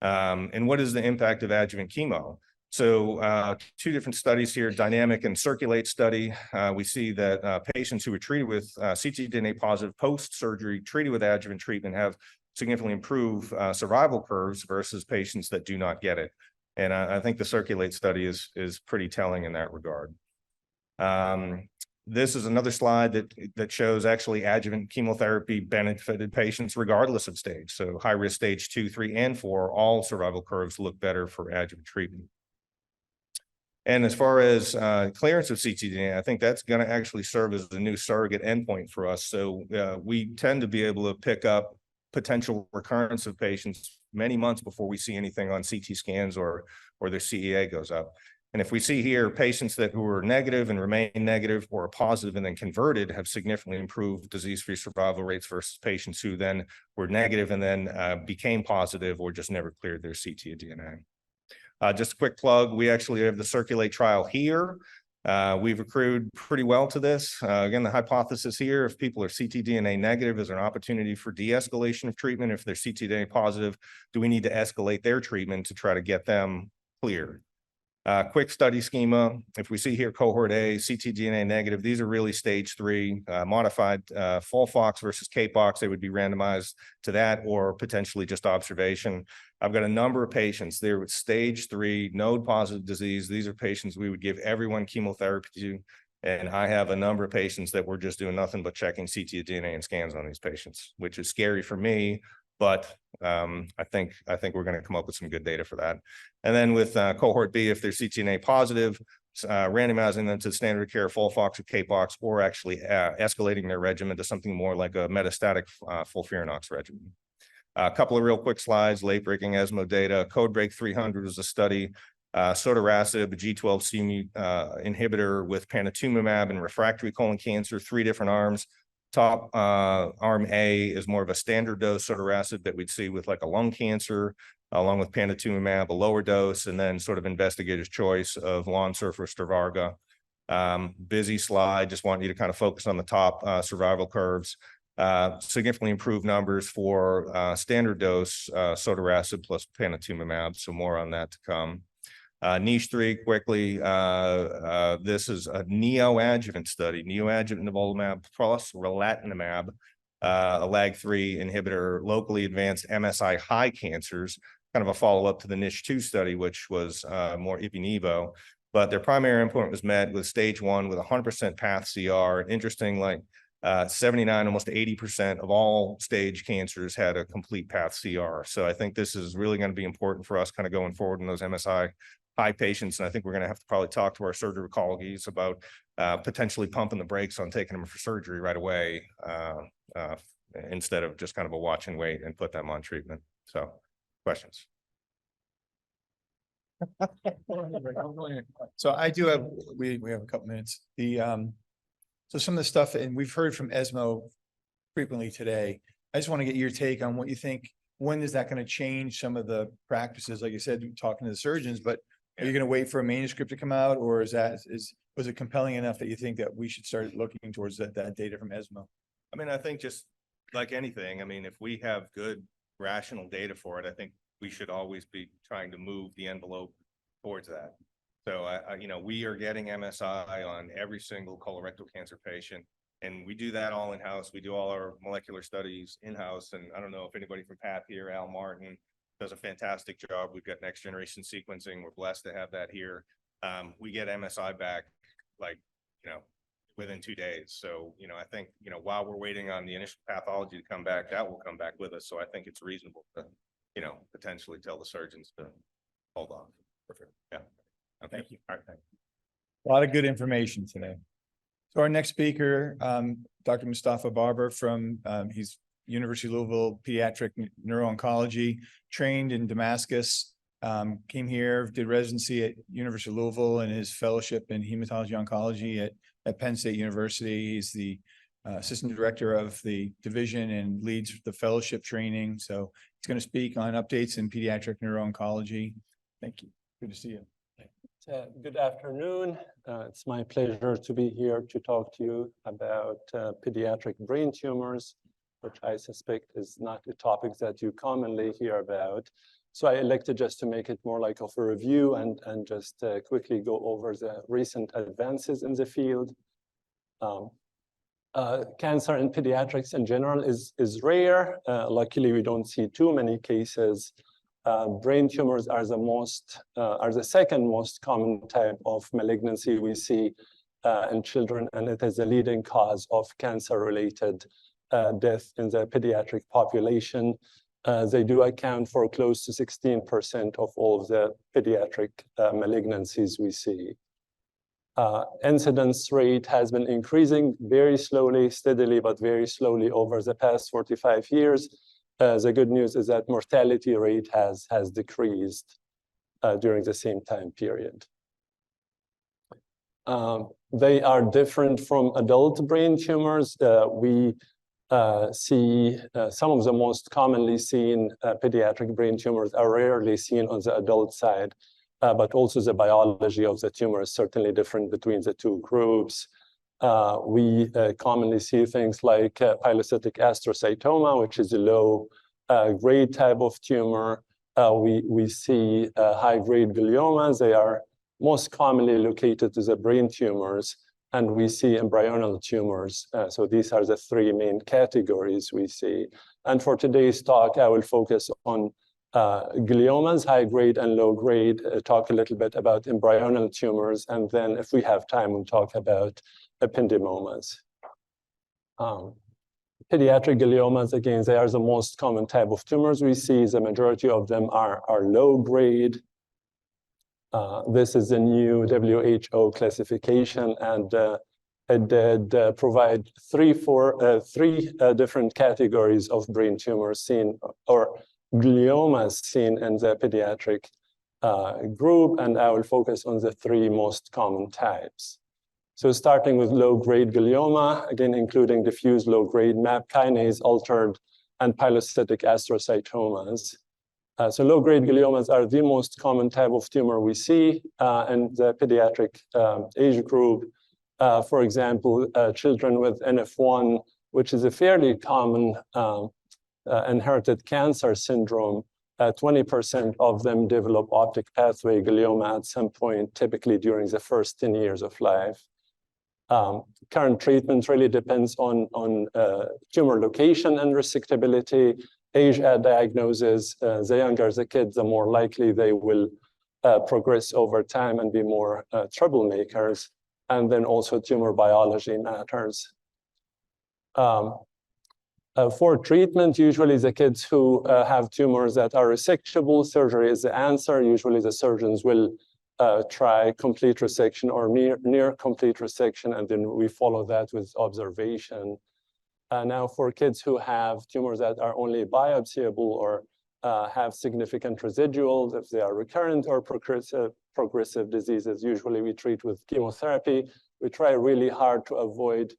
Speaker 3: And what is the impact of adjuvant chemo? So 2 different studies here, dynamic and circulate study. We see that patients who were treated with ctDNA positive post-surgery treated with adjuvant treatment have significantly improved survival curves versus patients that do not get it. And I think the circulate study is pretty telling in that regard. This is another slide that shows actually adjuvant chemotherapy benefited patients regardless of stage. So high risk stage 2, 3, and 4, all survival curves look better for adjuvant treatment. And as far as clearance of ctDNA, I think that's going to actually serve as the new surrogate endpoint for us. So we tend to be able to pick up potential recurrence of patients many months before we see anything on CT scans or their CEA goes up. And if we see here, patients who are negative and remain negative or are positive and then converted have significantly improved disease-free survival rates versus patients who then were negative and then became positive or just never cleared their ctDNA. Just a quick plug, we actually have the Circulate trial here. We've accrued pretty well to this. Again, the hypothesis here, if people are ctDNA negative, is there an opportunity for de-escalation of treatment? If they're ctDNA positive, do we need to escalate their treatment to try to get them cleared? Quick study schema. If we see here cohort A, ctDNA negative, these are really stage 3 modified FOLFOX versus CAPOX. They would be randomized to that or potentially just observation. I've got a number of patients there with stage 3 node positive disease. These are patients we would give everyone chemotherapy to. And I have a number of patients that we're just doing nothing but checking ctDNA and scans on these patients, which is scary for me. But I think we're going to come up with some good data for that. And then with cohort B, if they're ctDNA positive, randomizing them to standard of care FOLFOX or CAPOX, or actually escalating their regimen to something more like a metastatic FOLFIRINOX regimen. A couple of real quick slides, late-breaking ESMO data. CodeBreak 300 was a study, sotorasib, a G12C inhibitor with panitumumab and refractory colon cancer, 3 different arms. Top arm A is more of a standard dose sotorasib that we'd see with like a lung cancer, along with panitumumab, a lower dose, and then sort of investigator's choice of Lonsurf or Starvarga. Busy slide, just want you to kind of focus on the top survival curves. Significantly improved numbers for standard dose sotorasib plus panitumumab, so more on that to come. Niche 3 quickly, this is a neoadjuvant study, neoadjuvant nivolumab plus relatlimab, a LAG-3 inhibitor, locally advanced MSI high cancers, kind of a follow-up to the Niche 2 study, which was more ipi-nivo. But their primary endpoint was met with stage 1 with 100% path CR. Interesting, like 79, almost 80% of all stage cancers had a complete path CR. So I think this is really going to be important for us kind of going forward in those MSI high patients. And I think we're going to have to probably talk to our surgical colleagues about potentially pumping the brakes on taking them for surgery right away instead of just kind of a watch and wait and put them on treatment. So questions?
Speaker 1: So I do have, we have a couple minutes. So some of the stuff, and we've heard from ESMO frequently today. I just want to get your take on what you think. When is that going to change some of the practices? Like you said, talking to the surgeons, but are you going to wait for a manuscript to come out, or was it compelling enough that you think that we should start looking towards that data from ESMO?
Speaker 3: I mean, I think just like anything, I mean, if we have good rational data for it, I think we should always be trying to move the envelope towards that. So we are getting MSI on every single colorectal cancer patient, and we do that all in-house. We do all our molecular studies in-house. And I don't know if anybody from Path here, Al Martin, does a fantastic job. We've got next generation sequencing. We're blessed to have that here. We get MSI back like, within 2 days. So, I think, while we're waiting on the initial pathology to come back, that will come back with us. So I think it's reasonable to, potentially tell the surgeons to hold on. Perfect. Yeah. Okay.
Speaker 1: Thank you.
Speaker 3: All right. Thank you.
Speaker 1: A lot of good information today. So our next speaker, Dr. Mustafa Barber from, he's University of Louisville Pediatric Neuro-oncology, trained in Damascus, came here, did residency at University of Louisville and his fellowship in hematology oncology at Penn State University. He's the assistant director of the division and leads the fellowship training. So he's going to speak on updates in pediatric neuro-oncology. Thank you. Good to see you.
Speaker 4: Good afternoon. It's my pleasure to be here to talk to you about pediatric brain tumors, which I suspect is not a topic that you commonly hear about. So I elected just to make it more like of a review and just quickly go over the recent advances in the field. Cancer in pediatrics in general is rare. Luckily, we don't see too many cases. Brain tumors are the second most common type of malignancy we see in children, and it is the leading cause of cancer-related death in the pediatric population. They do account for close to 16% of all of the pediatric malignancies we see. Incidence rate has been increasing very slowly, steadily, but very slowly over the past 45 years. The good news is that mortality rate has decreased during the same time period. They are different from adult brain tumors. We see some of the most commonly seen pediatric brain tumors are rarely seen on the adult side, but also the biology of the tumor is certainly different between the two groups. We commonly see things like pilocytic astrocytoma, which is a low grade type of tumor. We see high-grade gliomas. They are most commonly located to the brain tumors, and we see embryonal tumors. So these are the three main categories we see. And for today's talk, I will focus on gliomas, high-grade and low-grade, talk a little bit about embryonal tumors, and then if we have time, we'll talk about ependymomas. Pediatric gliomas, again, they are the most common type of tumors we see. The majority of them are low-grade. This is a new WHO classification, and it did provide three different categories of brain tumors seen, or gliomas seen in the pediatric group, and I will focus on the three most common types. So starting with low-grade glioma, again, including diffuse low-grade MAP kinase altered and pilocytic astrocytomas. So low-grade gliomas are the most common type of tumor we see in the pediatric age group. For example, children with NF1, which is a fairly common inherited cancer syndrome, 20% of them develop optic pathway glioma at some point, typically during the first 10 years of life. Current treatment really depends on tumor location and resectability, age at diagnosis. The younger the kids, the more likely they will progress over time and be more troublemakers. And then also tumor biology matters. For treatment, usually the kids who have tumors that are resectable, surgery is the answer. Usually the surgeons will try complete resection or near complete resection, and then we follow that with observation. Now for kids who have tumors that are only biopsyable or have significant residuals, if they are recurrent or progressive diseases. Usually we treat with chemotherapy. We try really hard to avoid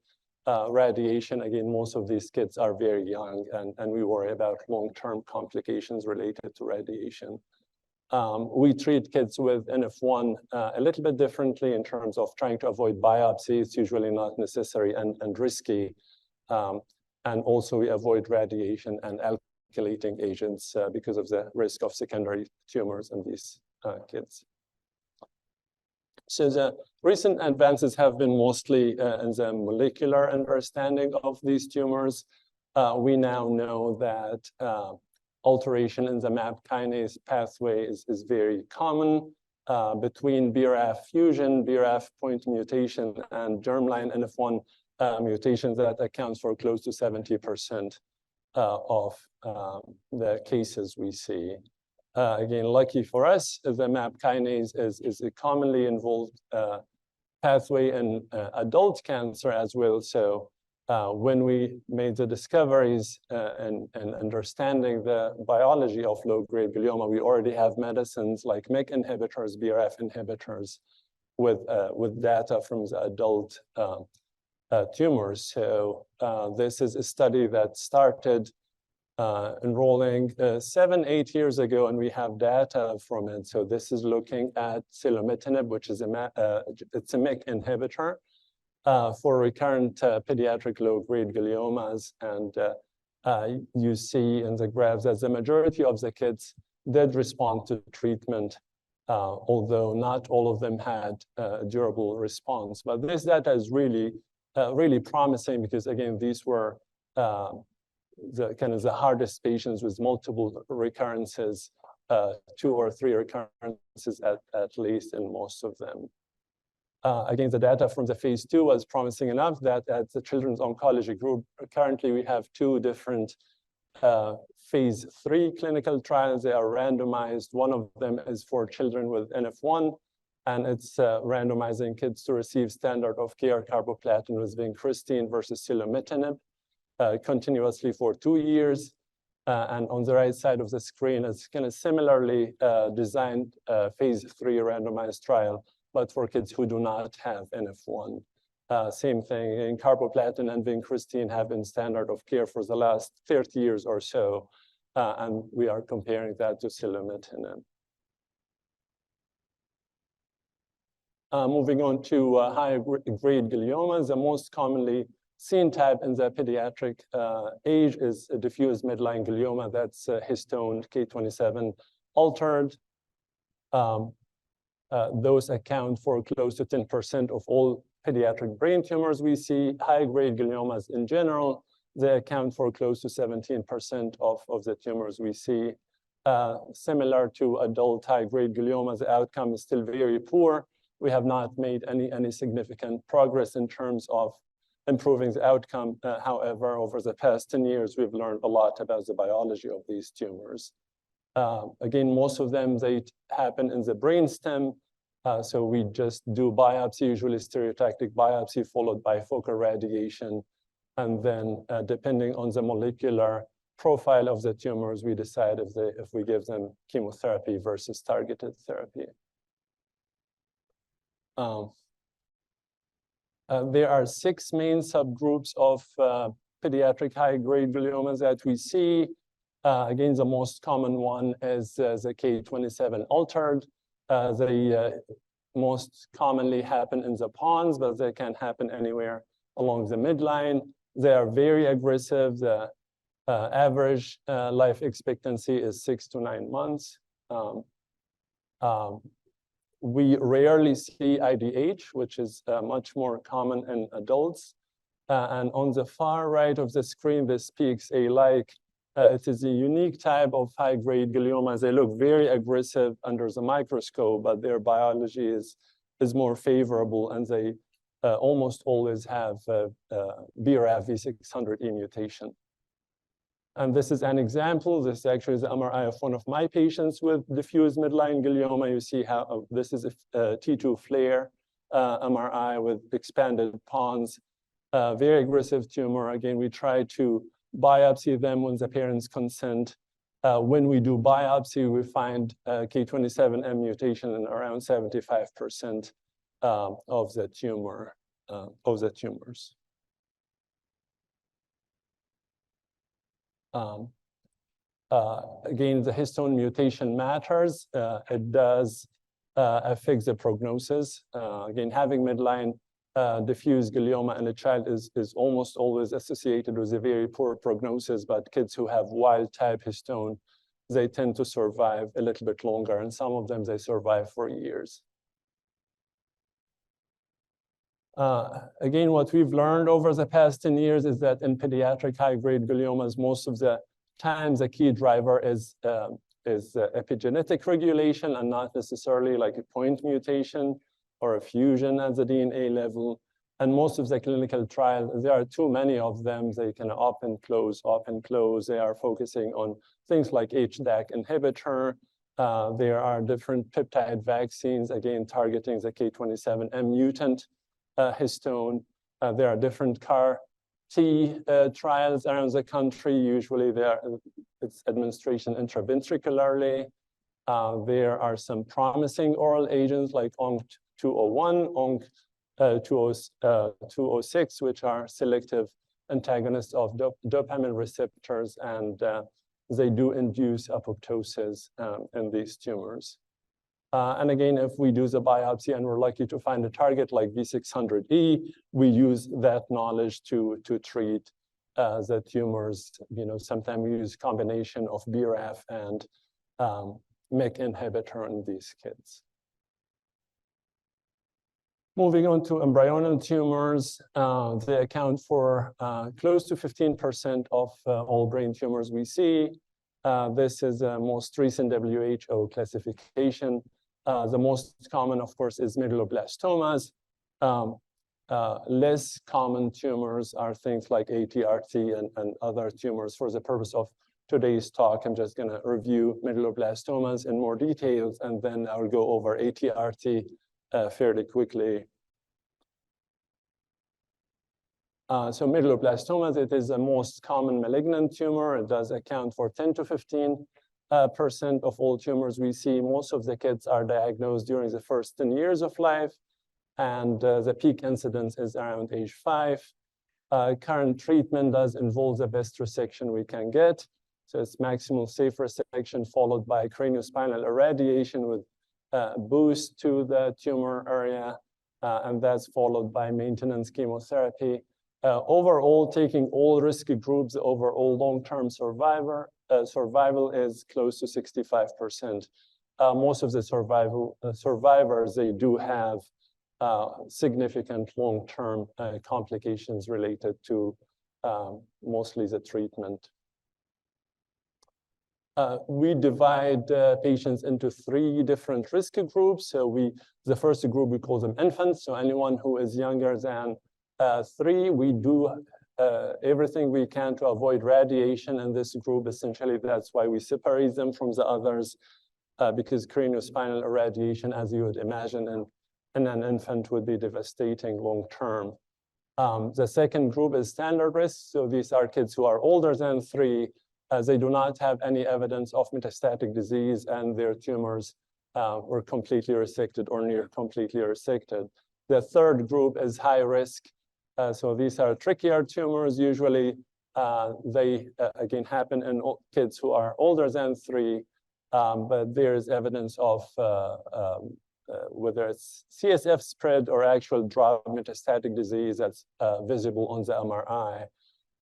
Speaker 4: radiation. Again, most of these kids are very young, and we worry about long-term complications related to radiation. We treat kids with NF1 a little bit differently in terms of trying to avoid biopsy. It's usually not necessary and risky. And also we avoid radiation and alkylating agents because of the risk of secondary tumors in these kids. So the recent advances have been mostly in the molecular understanding of these tumors. We now know that alteration in the MAP kinase pathway is very common between BRAF fusion, BRAF point mutation, and germline NF1 mutations that accounts for close to 70% of the cases we see. Again, lucky for us, the MAP kinase is a commonly involved pathway in adult cancer as well. So when we made the discoveries and understanding the biology of low-grade glioma, we already have medicines like MEK inhibitors, BRAF inhibitors with data from the adult tumors. So this is a study that started enrolling 7-8 years ago, and we have data from it. So this is looking at selumetinib, which is it's a MEK inhibitor for recurrent pediatric low-grade gliomas. And you see in the graphs that the majority of the kids did respond to treatment, although not all of them had a durable response. But this data is really promising because, again, these were the hardest patients with multiple recurrences, 2 or 3 recurrences at least in most of them. Again, the data from the phase 2 was promising enough that at the Children's Oncology Group, currently we have 2 different phase 3 clinical trials. They are randomized. One of them is for children with NF1, and it's randomizing kids to receive standard of care carboplatin with vincristine versus selumetinib continuously for 2 years. And on the right side of the screen, it's kind of similarly designed phase 3 randomized trial, but for kids who do not have NF1. Same thing, in carboplatin and vincristine have been standard of care for the last 30 years or so, and we are comparing that to selumetinib. Moving on to high-grade gliomas, the most commonly seen type in the pediatric age is a diffuse midline glioma. That's histone K27 altered. Those account for close to 10% of all pediatric brain tumors we see. High-grade gliomas in general, they account for close to 17% of the tumors we see. Similar to adult high-grade gliomas, the outcome is still very poor. We have not made any significant progress in terms of improving the outcome. However, over the past 10 years, we've learned a lot about the biology of these tumors. Again, most of them, they happen in the brainstem. So we just do biopsy, usually stereotactic biopsy, followed by focal radiation. And then depending on the molecular profile of the tumors, we decide if we give them chemotherapy versus targeted therapy. There are 6 main subgroups of pediatric high-grade gliomas that we see. Again, the most common one is the K27 altered. They most commonly happen in the pons, but they can happen anywhere along the midline. They are very aggressive. The average life expectancy is 6 to 9 months. We rarely see IDH, which is much more common in adults. And on the far right of the screen, this PXA-like, it is a unique type of high-grade gliomas. They look very aggressive under the microscope, but their biology is more favorable, and they almost always have BRAF V600E mutation. And this is an example. This actually is the MRI of one of my patients with diffuse midline glioma. You see how this is a T2 flare MRI with expanded pons, very aggressive tumor. Again, we try to biopsy them when the parents consent. When we do biopsy, we find K27M mutation in around 75% of the tumor, of the tumors. Again, the histone mutation matters. It does affect the prognosis. Again, having midline diffuse glioma in a child is almost always associated with a very poor prognosis, but kids who have wild type histone, they tend to survive a little bit longer, and some of them, they survive for years. Again, what we've learned over the past 10 years is that in pediatric high-grade gliomas, most of the times the key driver is epigenetic regulation and not necessarily like a point mutation or a fusion at the DNA level. And most of the clinical trials, there are too many of them. They can open, close, open, close. They are focusing on things like HDAC inhibitor. There are different peptide vaccines, again, targeting the K27M mutant histone. There are different CAR-T trials around the country. Usually it's administration intraventricularly. There are some promising oral agents like ONC201, ONC206, which are selective antagonists of dopamine receptors, and they do induce apoptosis in these tumors. And again, if we do the biopsy and we're lucky to find a target like V600E, we use that knowledge to treat the tumors. You know, sometimes we use combination of BRAF and MEK inhibitor in these kids. Moving on to embryonal tumors, they account for close to 15% of all brain tumors we see. This is the most recent WHO classification. The most common, of course, is megaloblastomas. Less common tumors are things like ATRT and other tumors. For the purpose of today's talk, I'm just going to review megaloblastomas in more details, and then I'll go over ATRT fairly quickly. So megaloblastomas, it is the most common malignant tumor. It does account for 10 to 15% of all tumors we see. Most of the kids are diagnosed during the first 10 years of life, and the peak incidence is around age 5. Current treatment does involve the best resection we can get. So it's maximal safe resection followed by craniospinal irradiation with boost to the tumor area, and that's followed by maintenance chemotherapy. Overall, taking all risk groups, the overall long-term survival is close to 65%. Most of the survivors, they do have significant long-term complications related to mostly the treatment. We divide patients into 3 different risk groups. So the first group, we call them infants. So anyone who is younger than 3, we do everything we can to avoid radiation in this group. Essentially, that's why we separate them from the others, because craniospinal irradiation, as you would imagine, in an infant would be devastating long-term. The second group is standard risk. So these are kids who are older than 3. They do not have any evidence of metastatic disease, and their tumors were completely resected or near completely resected. The third group is high risk. So these are trickier tumors. Usually, they, again, happen in kids who are older than 3, but there is evidence of whether it's CSF spread or actual drug metastatic disease that's visible on the MRI.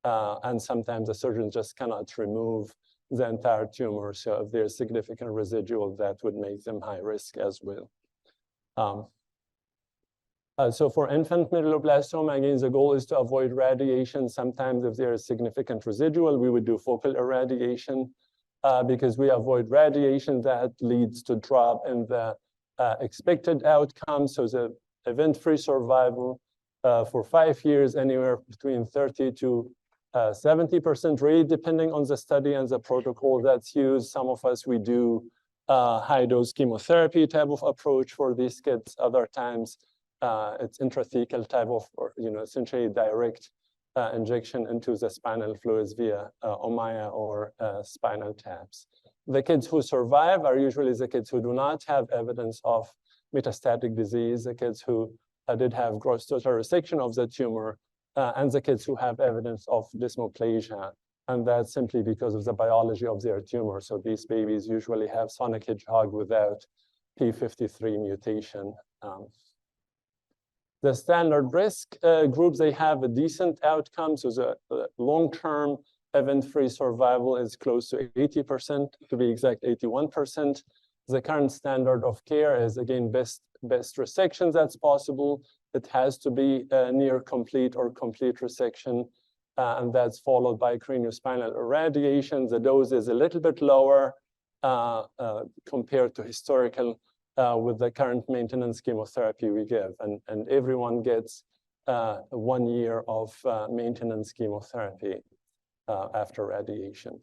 Speaker 4: And sometimes the surgeon just cannot remove the entire tumor. So if there's significant residual, that would make them high risk as well. So for infant medulloblastoma, again, the goal is to avoid radiation. Sometimes if there is significant residual, we would do focal irradiation because we avoid radiation that leads to drop in the expected outcome. So the event-free survival for 5 years, anywhere between 30 to 70%, really depending on the study and the protocol that's used. Some of us, we do high-dose chemotherapy type of approach for these kids. Other times, it's intrathecal type of, or essentially direct injection into the spinal fluids via Ommaya or spinal taps. The kids who survive are usually the kids who do not have evidence of metastatic disease, the kids who did have gross total resection of the tumor, and the kids who have evidence of dysplasia. And that's simply because of the biology of their tumor. So these babies usually have sonic hedgehog without p53 mutation. The standard risk groups, they have a decent outcome. So the long-term event-free survival is close to 80%, to be exact, 81%. The current standard of care is, again, best resection that's possible. It has to be near complete or complete resection, and that's followed by craniospinal irradiation. The dose is a little bit lower compared to historical with the current maintenance chemotherapy we give. And everyone gets 1 year of maintenance chemotherapy after radiation.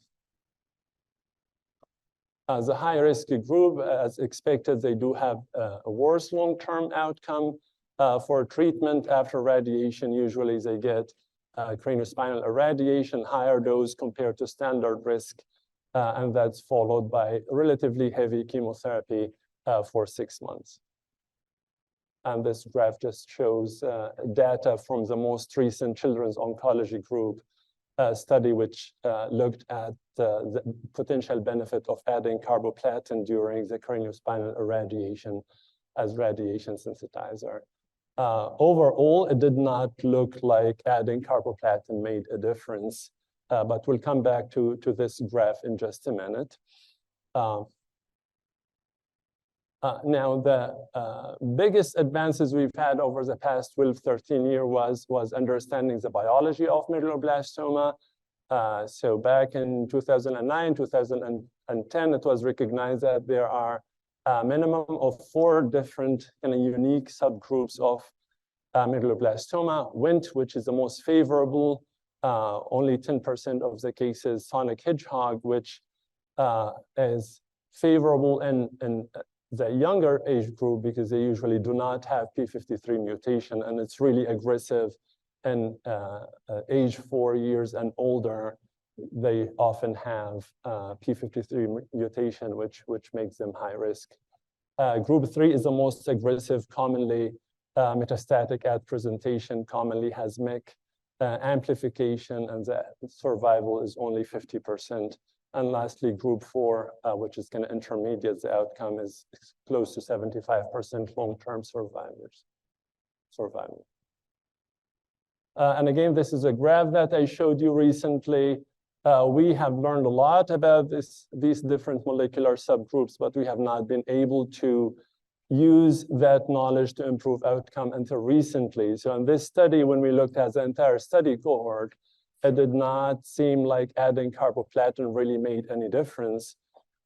Speaker 4: The high-risk group, as expected, they do have a worse long-term outcome. For treatment after radiation, usually they get craniospinal irradiation, higher dose compared to standard risk, and that's followed by relatively heavy chemotherapy for 6 months. And this graph just shows data from the most recent children's oncology group study, which looked at the potential benefit of adding carboplatin during the craniospinal irradiation as radiation sensitizer. Overall, it did not look like adding carboplatin made a difference, but we'll come back to this graph in just a minute. Now, the biggest advances we've had over the past 12, 13 years was understanding the biology of medulloblastoma. So back in 2009, 2010, it was recognized that there are a minimum of 4 different kind of unique subgroups of medulloblastoma. Wnt, which is the most favorable, only 10% of the cases. Sonic hedgehog, which is favorable in the younger age group because they usually do not have p53 mutation, and it's really aggressive in age 4 years and older. They often have p53 mutation, which makes them high risk. Group 3 is the most aggressive, commonly metastatic at presentation, commonly has MEC amplification, and the survival is only 50%. And lastly, group 4, which is kind of intermediate, the outcome is close to 75% long-term survival. And again, this is a graph that I showed you recently. We have learned a lot about these different molecular subgroups, but we have not been able to use that knowledge to improve outcome until recently. So in this study, when we looked at the entire study cohort, it did not seem like adding carboplatin really made any difference.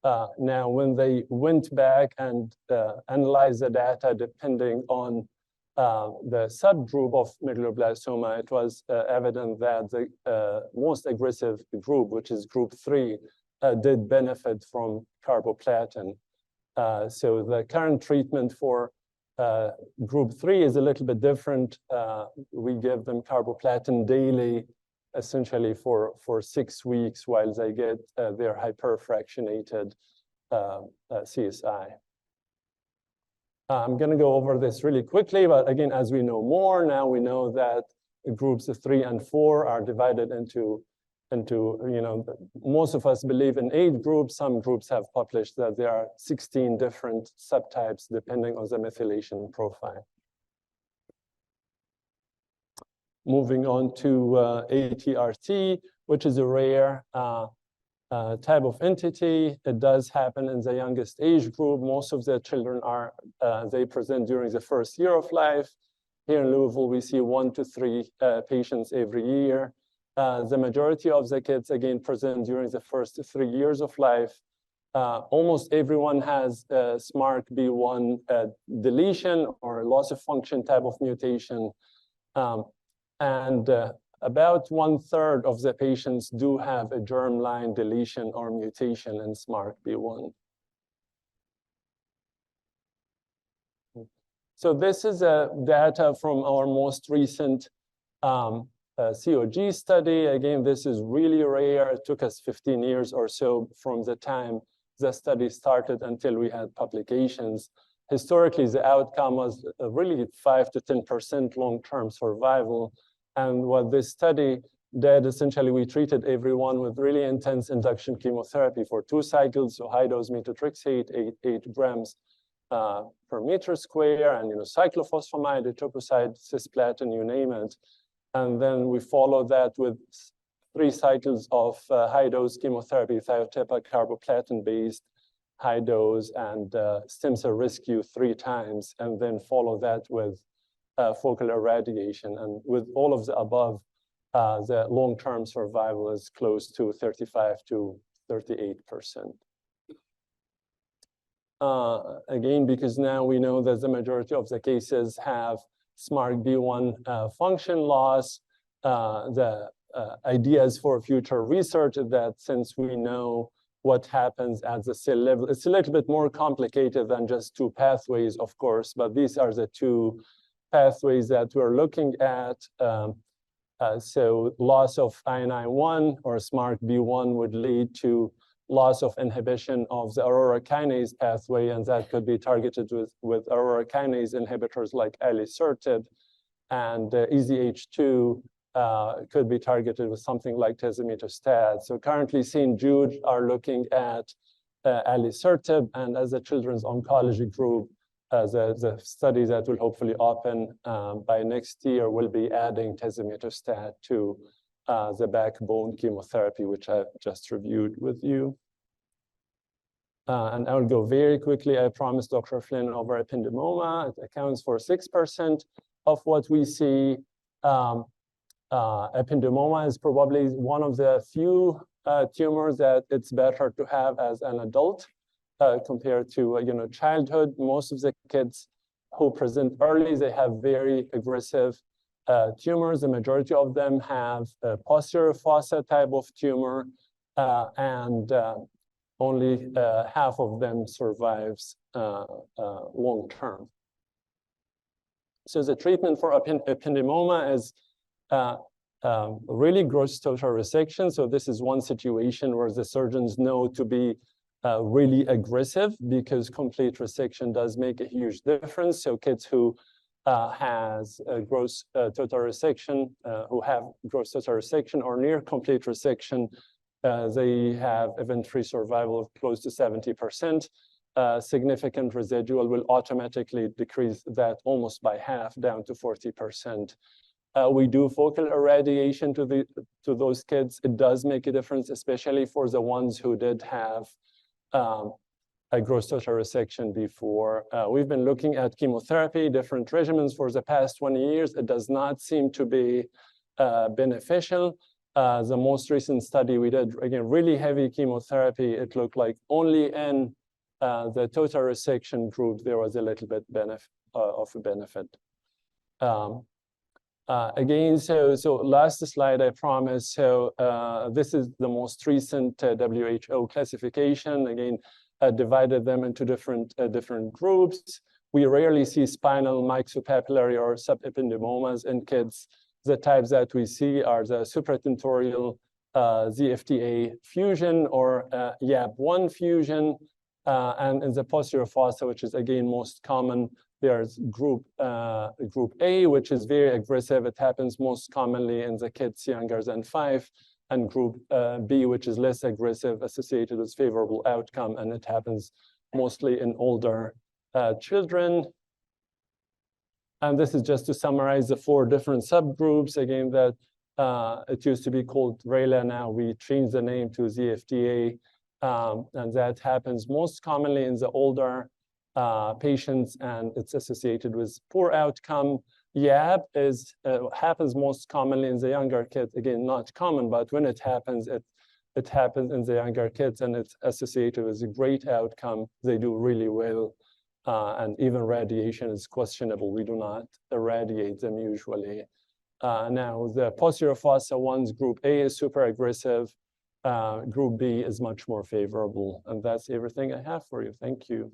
Speaker 4: Now, when they went back and analyzed the data depending on the subgroup of medulloblastoma, it was evident that the most aggressive group, which is group 3, did benefit from carboplatin. So the current treatment for group 3 is a little bit different. We give them carboplatin daily, essentially for 6 weeks while they get their hyperfractionated CSI. I'm going to go over this really quickly, but again, as we know more, now we know that groups 3 and 4 are divided into most of us believe in 8 groups. Some groups have published that there are 16 different subtypes depending on the methylation profile. Moving on to ATRT, which is a rare type of entity. It does happen in the youngest age group. Most of the children they present during the first year of life. Here in Louisville, we see 1 to 3 patients every year. The majority of the kids, again, present during the first 3 years of life. Almost everyone has SMARCB1 deletion or loss of function type of mutation. And about 1/3 of the patients do have a germline deletion or mutation in SMARCB1. So this is data from our most recent COG study. Again, this is really rare. It took us 15 years or so from the time the study started until we had publications. Historically, the outcome was really 5 to 10% long-term survival. And what this study did, essentially, we treated everyone with really intense induction chemotherapy for 2 cycles, so high-dose methotrexate, 8 grams per meter square, and cyclophosphamide, etoposide, cisplatin, you name it. And then we followed that with 3 cycles of high-dose chemotherapy, thiotepa carboplatin-based high dose, and stem cell rescue 3 times, and then follow that with focal irradiation. And with all of the above, the long-term survival is close to 35 to 38%. Again, because now we know that the majority of the cases have SMARCB1 function loss, the ideas for future research is that since we know what happens at the cell level, it's a little bit more complicated than just 2 pathways, of course, but these are the 2 pathways that we're looking at. So loss of INI1 or SMARCB1 would lead to loss of inhibition of the aurora kinase pathway, and that could be targeted with aurora kinase inhibitors like alisertib, and EZH2 could be targeted with something like tazemetostat. So currently, St. Jude are looking at alisertib, and as a children's oncology group, the study that will hopefully open by next year will be adding tazemetostat to the backbone chemotherapy, which I've just reviewed with you. And I will go very quickly. I promised Dr. Flynn over ependymoma. It accounts for 6% of what we see. Ependymoma is probably one of the few tumors that it's better to have as an adult compared to childhood. Most of the kids who present early, they have very aggressive tumors. The majority of them have a posterior fossa type of tumor, and only half of them survives long term. So the treatment for ependymoma is really gross total resection. So this is one situation where the surgeons know to be really aggressive, because complete resection does make a huge difference. So kids who has a gross total resection, who have gross total resection or near complete resection, they have event-free survival of close to 70%. Significant residual will automatically decrease that almost by half, down to 40%. We do focal irradiation to those kids. It does make a difference, especially for the ones who did have a gross total resection before. We've been looking at chemotherapy, different regimens for the past 20 years. It does not seem to be beneficial. The most recent study we did, again, really heavy chemotherapy. It looked like only in the total resection group, there was a little bit of a benefit. Again, so last slide, I promise. So this is the most recent WHO classification. Again, divided them into different groups. We rarely see spinal, myxopapillary, or subependymomas in kids. The types that we see are the supratentorial ZFTA fusion or YAP1 fusion, and in the posterior fossa, which is again most common, there's group A, which is very aggressive. It happens most commonly in the kids younger than 5, and group B, which is less aggressive, associated with favorable outcome, and it happens mostly in older children. And this is just to summarize the 4 different subgroups. Again, that it used to be called RALA. Now we changed the name to ZFTA, and that happens most commonly in the older patients, and it's associated with poor outcome. YAP happens most commonly in the younger kids. Again, not common, but when it happens, it happens in the younger kids, and it's associated with a great outcome. They do really well, and even radiation is questionable. We do not irradiate them usually. Now, the posterior fossa ones, group A is super aggressive. Group B is much more favorable, and that's everything I have for you. Thank you.